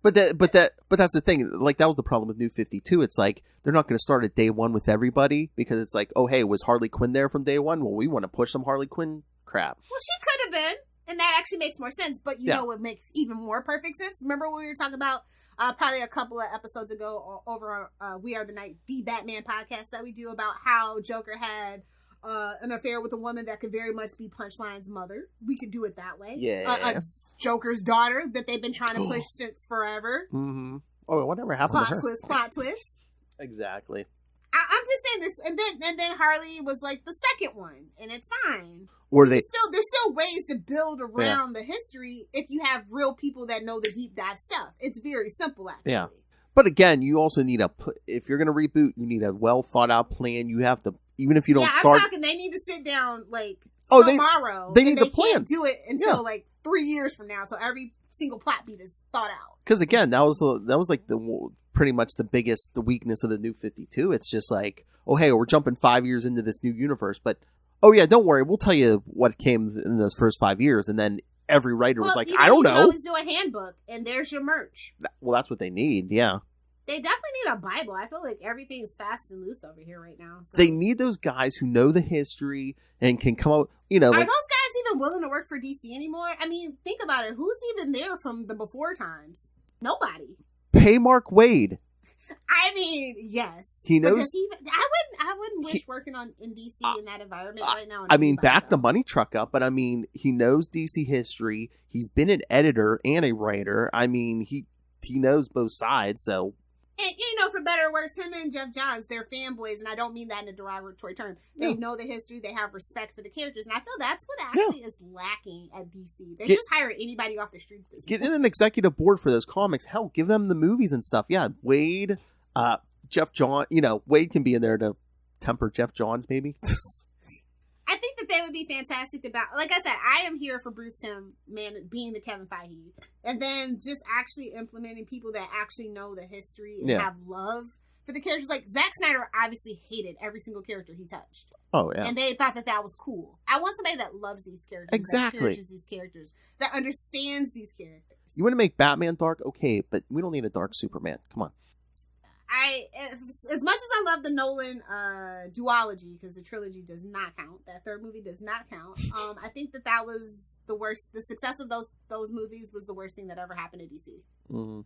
But that's the thing. Like, that was the problem with New 52. It's like, they're not going to start at day one with everybody, because it's like, oh, hey, was Harley Quinn there from day one? Well, we want to push some Harley Quinn crap. Well, she could have been. And that actually makes more sense. But you know what makes even more perfect sense? Remember when we were talking about probably a couple of episodes ago over on We Are the Night, the Batman podcast that we do, about how Joker had an affair with a woman that could very much be Punchline's mother. We could do it that way. Yeah. Joker's daughter that they've been trying to push since forever. Mm-hmm. Oh, whatever happened to her? Plot twist. Exactly. I'm just saying, there's and then Harley was like the second one, and it's fine. Or there's still ways to build around the history if you have real people that know the deep dive stuff. It's very simple, actually. Yeah. But again, you also need if you're going to reboot, you need a well thought out plan. You have to, even if you don't start. I'm talking, they need to sit down tomorrow. They need the plan. Can't do it until 3 years from now, so every single plot beat is thought out. Because again, that was like pretty much the weakness of the New 52. It's just like, oh hey, we're jumping 5 years into this new universe, but oh yeah, don't worry, we'll tell you what came in those first 5 years, and then every writer was like, I don't know. You can always do a handbook, and there's your merch. Well, that's what they need, yeah. They definitely need a Bible. I feel like everything's fast and loose over here right now. So. They need those guys who know the history and can come up, Are those guys even willing to work for DC anymore? I mean, think about it. Who's even there from the before times? Pay Mark Waid. I mean, yes. He knows. I wouldn't wish working in DC in that environment right now. I mean, back the money truck up, but I mean, he knows DC history. He's been an editor and a writer. I mean, he knows both sides, so. And, for better or worse, him and Jeff Johns, they're fanboys, and I don't mean that in a derogatory term. They know the history, they have respect for the characters, and I feel that's what actually is lacking at DC. They just hire anybody off the street. Get in an executive board for those comics. Hell, give them the movies and stuff. Yeah, Waid, Jeff Johns, Waid can be in there to temper Jeff Johns, maybe. I think that they would be fantastic to like I said, I am here for Bruce Timm, being the Kevin Feige, and then just actually implementing people that actually know the history and have love for the characters. Like Zack Snyder obviously hated every single character he touched. Oh yeah, and they thought that was cool. I want somebody that loves these characters, exactly, that cherishes these characters, that understands these characters. You want to make Batman dark, okay, but we don't need a dark Superman. Come on. As much as I love the Nolan duology, because the trilogy does not count, that third movie does not count. I think that was the worst. The success of those movies was the worst thing that ever happened to DC. Mm-hmm.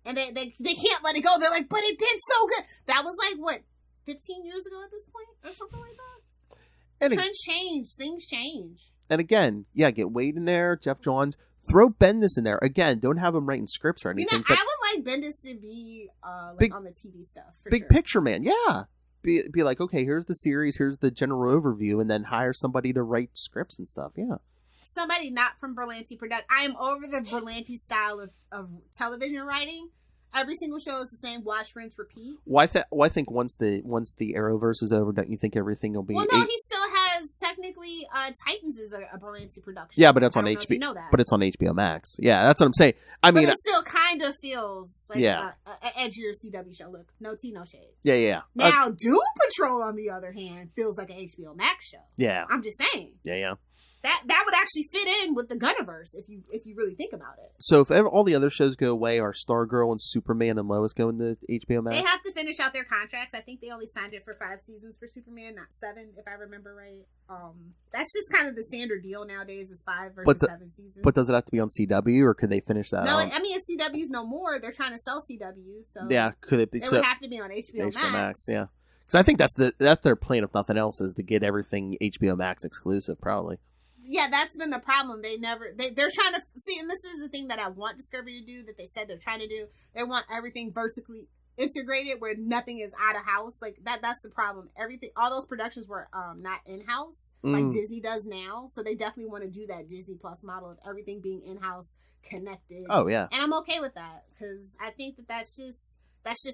And they can't let it go. They're like, but it did so good. That was like what, 15 years ago at this point, or something like that. And trends change, things change. And again, get Waid in there, Jeff Johns. Throw Bendis in there. Again, don't have him writing scripts or anything. I would like Bendis to be on the TV stuff. For big picture man, yeah. Be like, okay, here's the series, here's the general overview, and then hire somebody to write scripts and stuff, yeah. Somebody not from Berlanti production. I am over the Berlanti style of television writing. Every single show is the same. Watch, rinse, repeat. Well, I think once the Arrowverse is over, don't you think everything will be? Well, no, he still has technically. Titans is a Berlanti production. Yeah, but it's on HBO. You know that. But it's on HBO Max. Yeah, that's what I'm saying. But it still kind of feels like an edgier CW show. Look, no tea, no shade. Yeah. Now, Doom Patrol, on the other hand, feels like an HBO Max show. Yeah, I'm just saying. Yeah. That would actually fit in with the Gunniverse if you really think about it. So if all the other shows go away, are Stargirl and Superman and Lois going to HBO Max? They have to finish out their contracts. I think they only signed it for 5 seasons for Superman, not 7, if I remember right. That's just kind of the standard deal nowadays, is 5 versus 7 seasons. But does it have to be on CW, or could they finish that? No, I mean, if CW's no more, they're trying to sell CW. So yeah, could it be? It would have to be on HBO Max. Yeah, because I think that's their plan. If nothing else, is to get everything HBO Max exclusive, probably. Yeah, that's been the problem. They're trying to see, and this is the thing that I want Discovery to do, that they said they're trying to do. They want everything vertically integrated, where nothing is out of house. Like that's the problem. All those productions were not in house like Disney does now. So they definitely want to do that Disney Plus model of everything being in house, connected. Oh yeah, and I'm okay with that, because I think that's just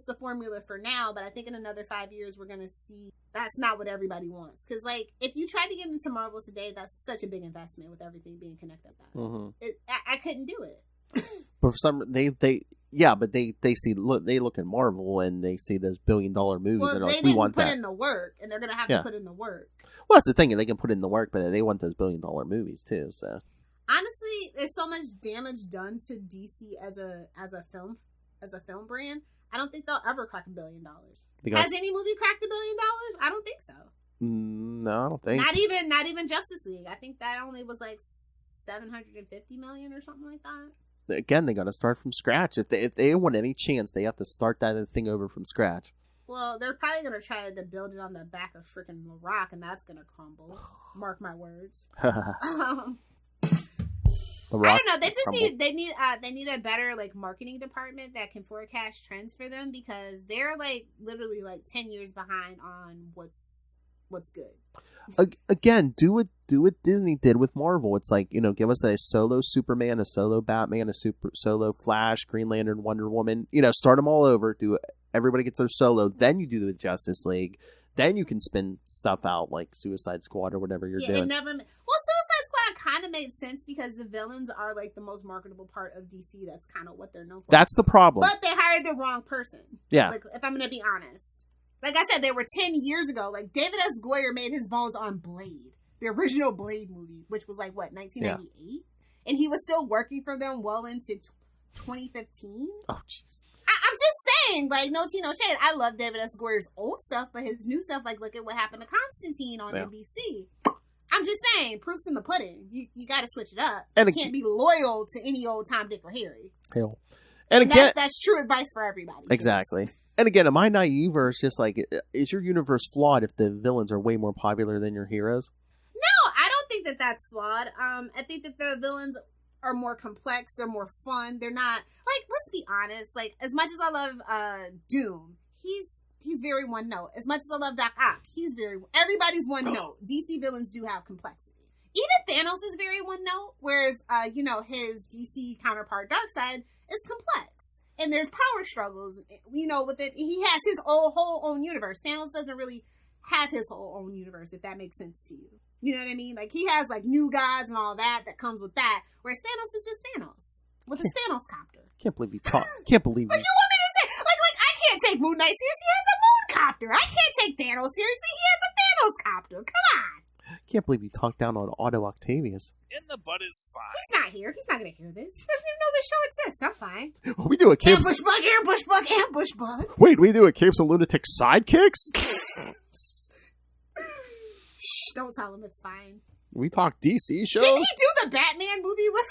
the formula for now. But I think in another 5 years we're gonna see that's not what everybody wants. Because, like, if you tried to get into Marvel today, that's such a big investment with everything being connected. I couldn't do it. But for some, they see, they look at Marvel and they see those $1 billion movies. Well, and they like, didn't we want put that. in the work, and they're gonna have to put in the work. Well, that's the thing. They can put in the work, but they want those $1 billion movies too. So honestly, there's so much damage done to DC as a film brand. I don't think they'll ever crack $1 billion. Has any movie cracked $1 billion? I don't think so. No, I don't think. Not even Justice League. I think that only was like 750 million or something like that. Again, they got to start from scratch. If they want any chance, they have to start that thing over from scratch. Well, they're probably going to try to build it on the back of freaking The Rock, and that's going to crumble. Mark my words. I don't know. They just need a better like marketing department that can forecast trends for them, because they're like literally like 10 years behind on what's good. Again, do what Disney did with Marvel. It's like, give us a solo Superman, a solo Batman, a solo Flash, Green Lantern, Wonder Woman. Start them all over. Everybody gets their solo. Then you do the Justice League. Then you can spin stuff out like Suicide Squad or whatever you're doing. Suicide Squad kind of made sense because the villains are like the most marketable part of DC. That's kind of what they're known for. That's the problem. But they hired the wrong person. Yeah. Like, if I'm going to be honest. Like I said, they were 10 years ago. Like, David S. Goyer made his bones on Blade, the original Blade movie, which was like, what, 1998? Yeah. And he was still working for them well into 2015. Oh, jeez. I'm just saying, like, no tea, no shade. I love David S. Goyer's old stuff, but his new stuff, like, look at what happened to Constantine on NBC. I'm just saying, proof's in the pudding. You got to switch it up. And you can't be loyal to any old Tom, Dick, or Harry. Hell. And again, that's true advice for everybody. Exactly. And again, am I naive, or it's just like, is your universe flawed if the villains are way more popular than your heroes? No, I don't think that that's flawed. I think that the villains are more complex. They're more fun. They're not, like, let's be honest. Like, as much as I love Doom, he's very one note. As much as I love Doc Ock, everybody's one note. DC villains do have complexity. Even Thanos is very one note, whereas his DC counterpart Darkseid is complex. And there's power struggles, with it. He has his whole own universe. Thanos doesn't really have his whole own universe, if that makes sense to you. You know what I mean? Like, he has, like, new gods and all that comes with that, whereas Thanos is just Thanos with his Thanos copter. Can't believe you talk. Can't believe you. Like, you want me to take, like, I can't take Moon Knight seriously. He has a moon copter. I can't take Thanos seriously. He has a Thanos copter. Come on. Can't believe you talked down on Otto Octavius. In the butt is fine. He's not here. He's not going to hear this. He doesn't even know this show exists. I'm fine. We do a Capes... Ambush bug. Wait, we do a Capes and Lunatics Sidekicks? Shh, don't tell him it's fine. We talk DC shows? Didn't he do the Batman movie with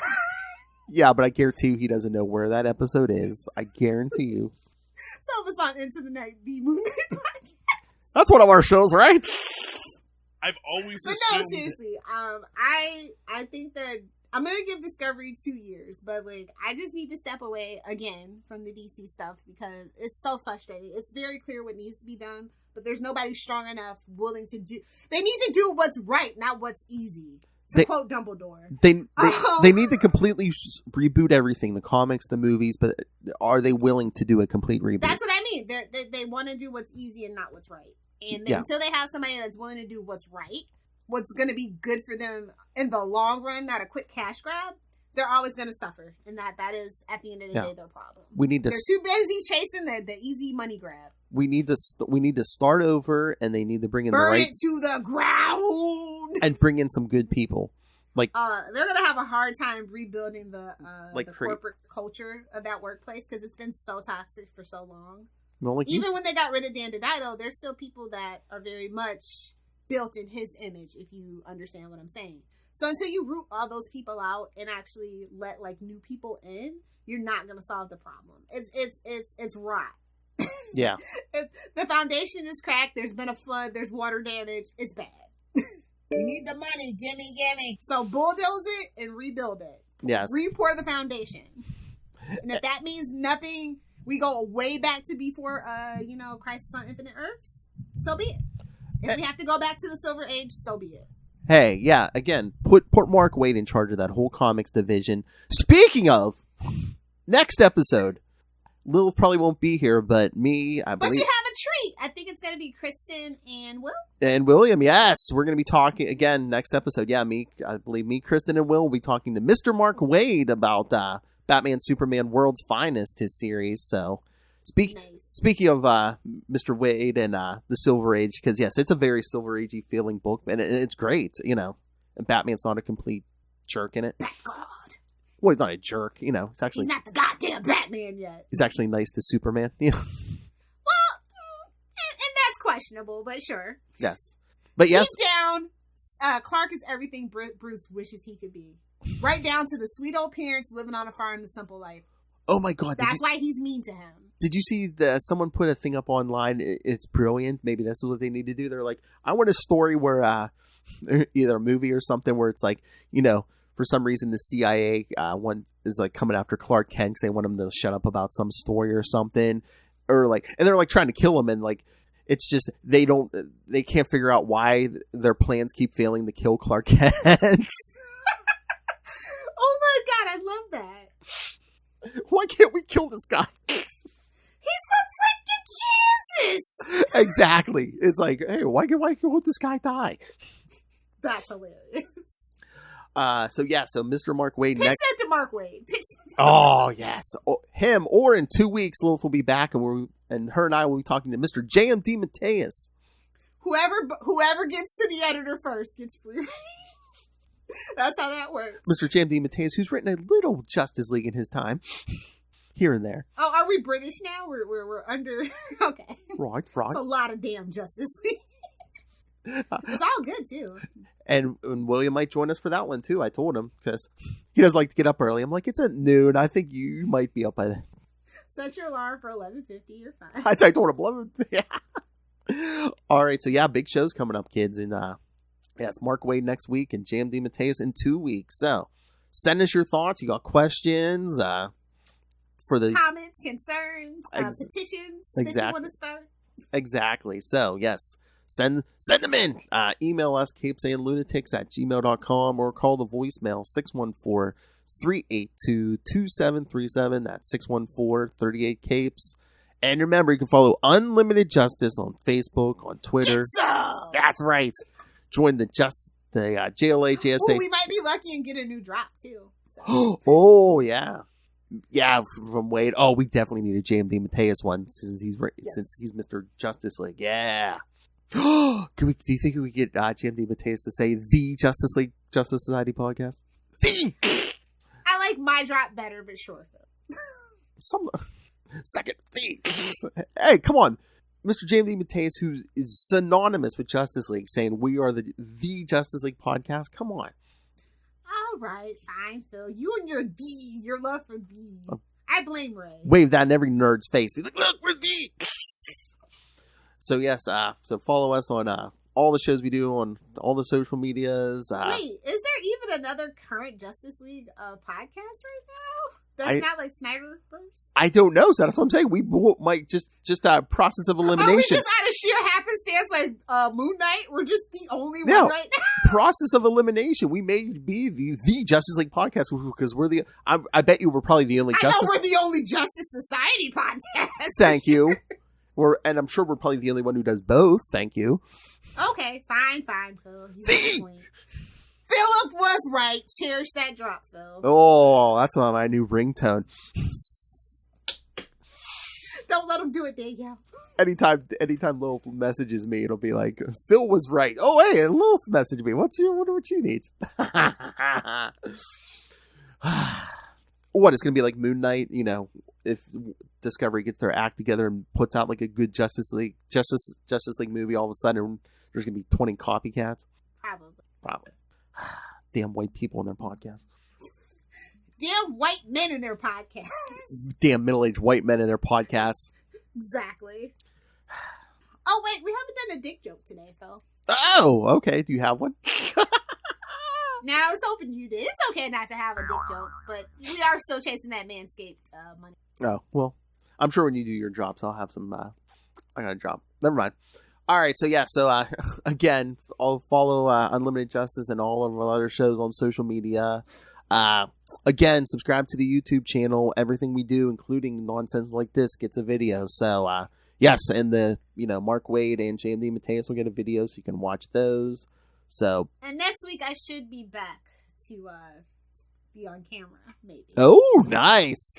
Yeah, but I guarantee you he doesn't know where that episode is. I guarantee you. So if it's on Into the Night, the Moon Knight podcast. That's one of our shows, right? I've always assumed... No, seriously. I think that I'm going to give Discovery 2 years, but, like, I just need to step away again from the DC stuff because it's so frustrating. It's very clear what needs to be done, but there's nobody strong enough willing to do... They need to do what's right, not what's easy. To quote Dumbledore. They need to completely reboot everything, the comics, the movies, but are they willing to do a complete reboot? That's what I mean. They want to do what's easy and not what's right. And until they have somebody that's willing to do what's right, what's going to be good for them in the long run, not a quick cash grab, they're always going to suffer. And that is, at the end of the day, their problem. They're too busy chasing the easy money grab. We need to start over, and they need to bring in Burn it to the ground! And bring in some good people. Like they're going to have a hard time rebuilding the corporate culture of that workplace because it's been so toxic for so long. Even when they got rid of Dan DiDio, there's still people that are very much built in his image, if you understand what I'm saying. So until you root all those people out and actually let like new people in, you're not going to solve the problem. It's rot. Yeah. The foundation is cracked. There's been a flood. There's water damage. It's bad. We need the money. Gimme. So bulldoze it and rebuild it. Yes. Re-pour the foundation. And if that means nothing, we go way back to before, Crisis on Infinite Earths, so be it. If we have to go back to the Silver Age, so be it. Hey, yeah, again, put Mark Waid in charge of that whole comics division. Speaking of, next episode, Lilith probably won't be here, but me, I believe... But you have a treat! I think it's going to be Kristen, and Will. And William, yes. We're going to be talking again next episode. Yeah, I believe me, Kristen, and Will will be talking to Mr. Mark Waid about Batman Superman World's Finest, his series. So, speaking of Mr. Waid and the Silver Age, because yes, it's a very Silver Agey feeling book, and it's great, you know. And Batman's not a complete jerk in it. God. Well, he's not a jerk, you know. He's not the goddamn Batman yet. He's actually nice to Superman, you know. Well, and that's questionable, but sure. Yes. But yes. Deep down, Clark is everything Bruce wishes he could be. Right down to the sweet old parents living on a farm, the simple life. Oh my God. That's why he's mean to him. Did you see someone put a thing up online? It's brilliant. Maybe that's what they need to do. They're like, I want a story where either a movie or something where it's like, you know, for some reason the CIA one is like coming after Clark Kent because they want him to shut up about some story or something, or like, and they're like trying to kill him, and like it's just they can't figure out why their plans keep failing to kill Clark Kent. Oh my God, I love that. Why can't we kill this guy? He's from freaking Kansas. Exactly. It's like, hey, why can't this guy die? That's hilarious. So Mr. Mark Waid Pitch next. that to Mark Waid. Oh yes, him. Or in 2 weeks, Lilith will be back, and her and I will be talking to Mr. JMD Mateus. Whoever gets to the editor first gets free. That's how that works. Mr. JMD Mateus, who's written a little Justice League in his time, here and there. Oh, are we British now? We're under. Okay. Right. It's a lot of damn Justice League. It's all good too. And William might join us for that one too. I told him because he doesn't like to get up early. I'm like, it's at noon. I think you might be up by then. Set your alarm for 11:50. You're fine. I told him 11. Yeah. All right. So yeah, big shows coming up, kids. And yes, Mark Waid next week and JMD Mateus in 2 weeks. So send us your thoughts. You got questions for the comments, concerns, petitions that you want to start. Exactly. So yes. Send them in. Email us, CapesandLunatics@gmail.com, or call the voicemail, 614-382-2737. That's 614-38-CAPES. And remember, you can follow Unlimited Justice on Facebook, on Twitter. That's right. Join the JLA, JSA. Oh, we might be lucky and get a new drop, too. So. Oh, yeah. Yeah, from Wade. Oh, we definitely need a JMD Mateus one since he's Mr. Justice League. Yeah. Do you think we get JMD Mateus to say the Justice League Justice Society podcast? I like my drop better, but sure. Second. Hey, come on. Mr. JMD Mateus, who is synonymous with Justice League, saying we are the Justice League podcast. Come on. All right, fine, Phil. You and your love for I blame Ray. Wave that in every nerd's face. Be like, look, we're the. So yes, so follow us on all the shows we do on all the social medias. Wait, is there even another current Justice League podcast right now? That's not like Snyderverse? I don't know. So that's what I'm saying. We might just a process of elimination. Are we just out of sheer happenstance like Moon Knight? We're just the only one right now? Process of elimination. We may be the Justice League podcast because we're the... I bet you we're probably the only Justice... I know we're the only Justice Society podcast. Thank you. And I'm sure we're probably the only one who does both. Thank you. Okay, fine, Phil. Philip was right. Cherish that drop, Phil. Oh, that's my new ringtone. Don't let him do it, Danielle. Anytime Lilith messages me, it'll be like, Phil was right. Oh, hey, Lilith messaged me. Wonder what she needs. What, it's going to be like Moon Knight, you know, if Discovery gets their act together and puts out like a good Justice League movie, all of a sudden there's going to be 20 copycats? Probably. Damn white people in their podcast. Damn white men in their podcasts. Damn middle-aged white men in their podcasts. Exactly. Oh, wait, we haven't done a dick joke today, Phil. Oh, okay. Do you have one? No, I was hoping you did. It's okay not to have a dick joke, but we are still chasing that Manscaped money. Oh, well, I'm sure when you do your drops, I'll have some... I got a drop. Never mind. All right, so yeah, again, I'll follow Unlimited Justice and all of our other shows on social media. Again, subscribe to the YouTube channel. Everything we do, including nonsense like this, gets a video. So Yes, and Mark Waid and JMD Mateus will get a video so you can watch those. So, and next week I should be back to be on camera, maybe. Oh, nice.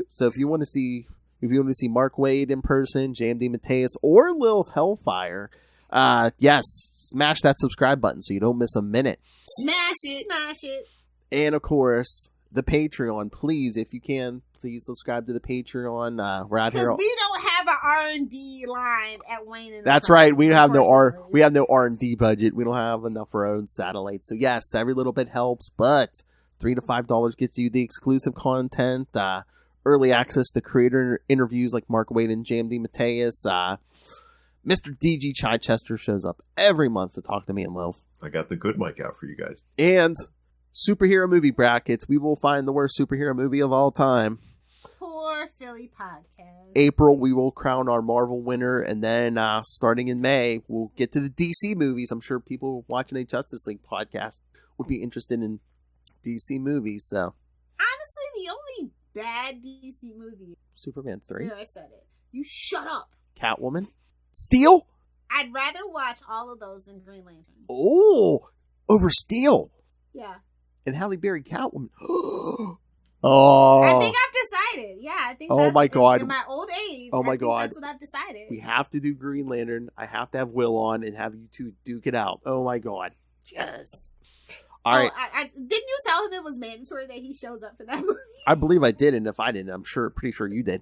So if you want to see Mark Waid in person, JMD Mateus, or Lilith Hellfire, yes, smash that subscribe button so you don't miss a minute. Smash it. And of course, the Patreon. Please, if you can, please subscribe to the Patreon. We're out here. Because we don't have an R&D line at Wayne and That's right. We have no R&D budget. We don't have enough for our own satellites. So yes, every little bit helps, but $3 to $5 gets you the exclusive content, early access to creator interviews like Mark Waid and JMD Mateus. Mr. DG Chichester shows up every month to talk to me and Lilith. I got the good mic out for you guys. And superhero movie brackets. We will find the worst superhero movie of all time. Poor Philly podcast. April, we will crown our Marvel winner, and then starting in May, we'll get to the DC movies. I'm sure people watching a Justice League podcast would be interested in DC movies. So, honestly, the only bad DC movie, Superman 3. There, I said it. You shut up. Catwoman, Steel. I'd rather watch all of those than Green Lantern. Oh, over Steel. Yeah. And Halle Berry Catwoman. Oh, I think I've decided. Yeah, I think. Oh my God! In my old age. Oh my God! That's what I've decided. We have to do Green Lantern. I have to have Will on and have you two duke it out. Oh my God! Yes. All right. Didn't you tell him it was mandatory that he shows up for that movie? I believe I did, and if I didn't, I'm pretty sure you did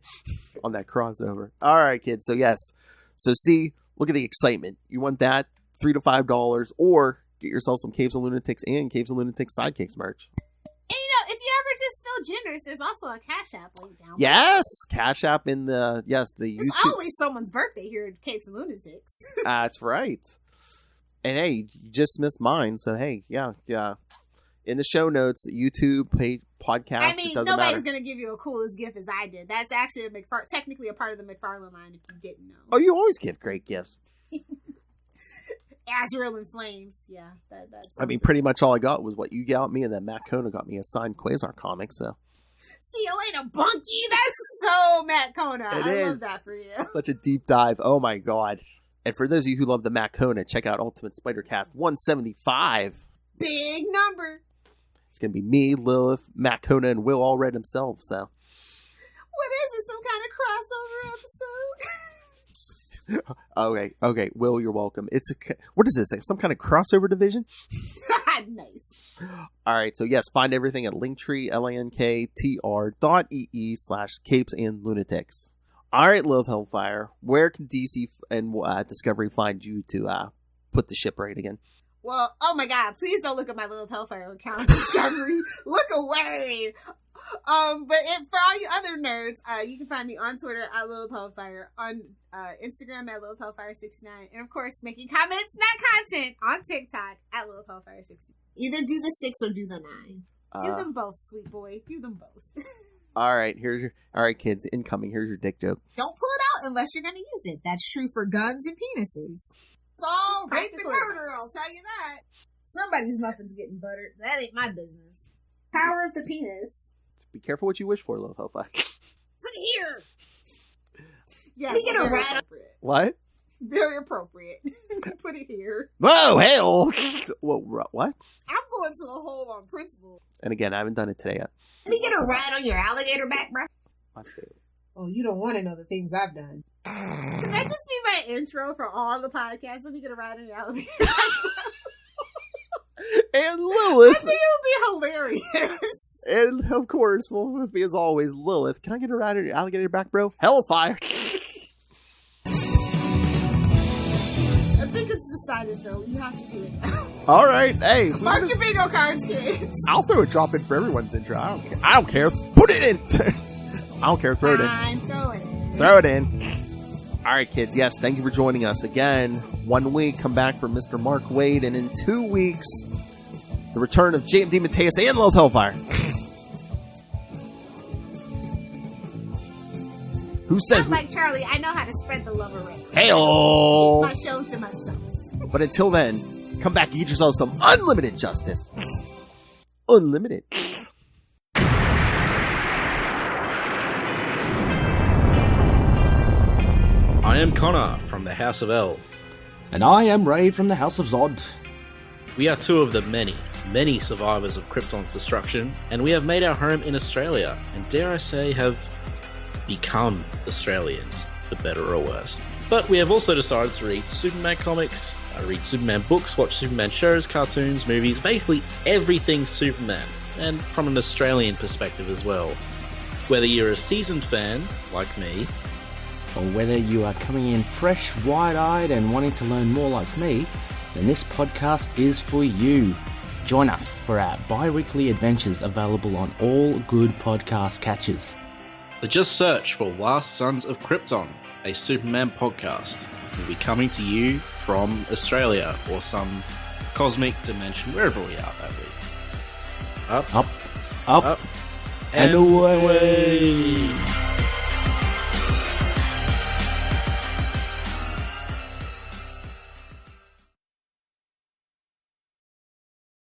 on that crossover. All right, kids. So yes. So see, look at the excitement. You want that $3 to $5, or get yourself some Capes and Lunatics and Capes and Lunatics Sidekicks merch. And if you ever just feel generous, there's also a Cash App link down below. Yes, Cash App in the YouTube. It's always someone's birthday here at Capes and Lunatics. That's right. And hey, you just missed mine, so hey, yeah. In the show notes, YouTube podcast. I mean, nobody's gonna give you a coolest gift as I did. That's actually technically a part of the McFarlane line, if you didn't know. Oh, you always give great gifts. Azrael in Flames, yeah. That's. I mean, pretty much all I got was what you got me, and then Matt Kona got me a signed Quasar comic. So. See you later, Bunky. That's so Matt Kona. I love that for you. Such a deep dive. Oh my God. And for those of you who love the Matt Kona, check out Ultimate Spider-Cast 175. Big number. It's going to be me, Lilith, Matt Kona, and Will Allred himself, so. What is it, some kind of crossover episode? Okay, Will, you're welcome. What is this, some kind of crossover division? Nice. All right, so yes, find everything at Linktree, linktr.ee/CapesandLunatics. All right, Lilith Hellfire, where can DC and Discovery find you to put the ship right again? Well, oh my God, please don't look at my Lilith Hellfire account on Discovery. Look away. But for all you other nerds, you can find me on Twitter at Lilith Hellfire, on Instagram at Lilith Hellfire69, and of course, making comments, not content, on TikTok at Lilith Hellfire69. Either do the 6 or do the 9. Do them both, sweet boy. Do them both. All right, kids, incoming. Here's your dick joke. Don't pull it out unless you're going to use it. That's true for guns and penises. It's all rape and murder, I'll tell you that. Somebody's muffin's getting buttered. That ain't my business. Power of the penis. Be careful what you wish for, Lilith Hellfire. Put it here. Yeah, let me get a rat. What? Very appropriate. Put it here. Whoa, hell. What? I'm going to the hole on principle. And again, I haven't done it today yet. Let me get a rat on your alligator back, bro. Oh, you don't want to know the things I've done. Can that just be my intro for all the podcasts? Let me get a rat on your alligator back, bro. And Lilith. I think it would be hilarious. And of course, well, with me as always, Lilith. Can I get a rat on your alligator back, bro? Hellfire. I think it's decided, though. You have to do it now. All right, hey. Mark your bingo cards, kids. I'll throw a drop in for everyone's intro. I don't care. Put it in. I don't care. Throw it in. Throw it in. All right, kids. Yes, thank you for joining us again. 1 week, come back for Mr. Mark Waid, and in 2 weeks, the return of JMD Mateus and Lilith Hellfire. Who says? I'm like Charlie. I know how to spread the love around. Hey-oh. Keep my shows to myself. But until then, come back and get yourself some unlimited justice. Unlimited. I am Connor from the House of L. And I am Ray from the House of Zod. We are two of the many survivors of Krypton's destruction, and we have made our home in Australia, and dare I say, have become Australians, for better or worse. But we have also decided to read Superman comics, read Superman books, watch Superman shows, cartoons, movies, basically everything Superman, and from an Australian perspective as well. Whether you're a seasoned fan, like me, or whether you are coming in fresh, wide-eyed and wanting to learn more like me, then this podcast is for you. Join us for our bi-weekly adventures available on all good podcast catchers. So just search for Last Sons of Krypton, a Superman podcast. We'll be coming to you from Australia or some cosmic dimension, wherever we are that week. Up, and away.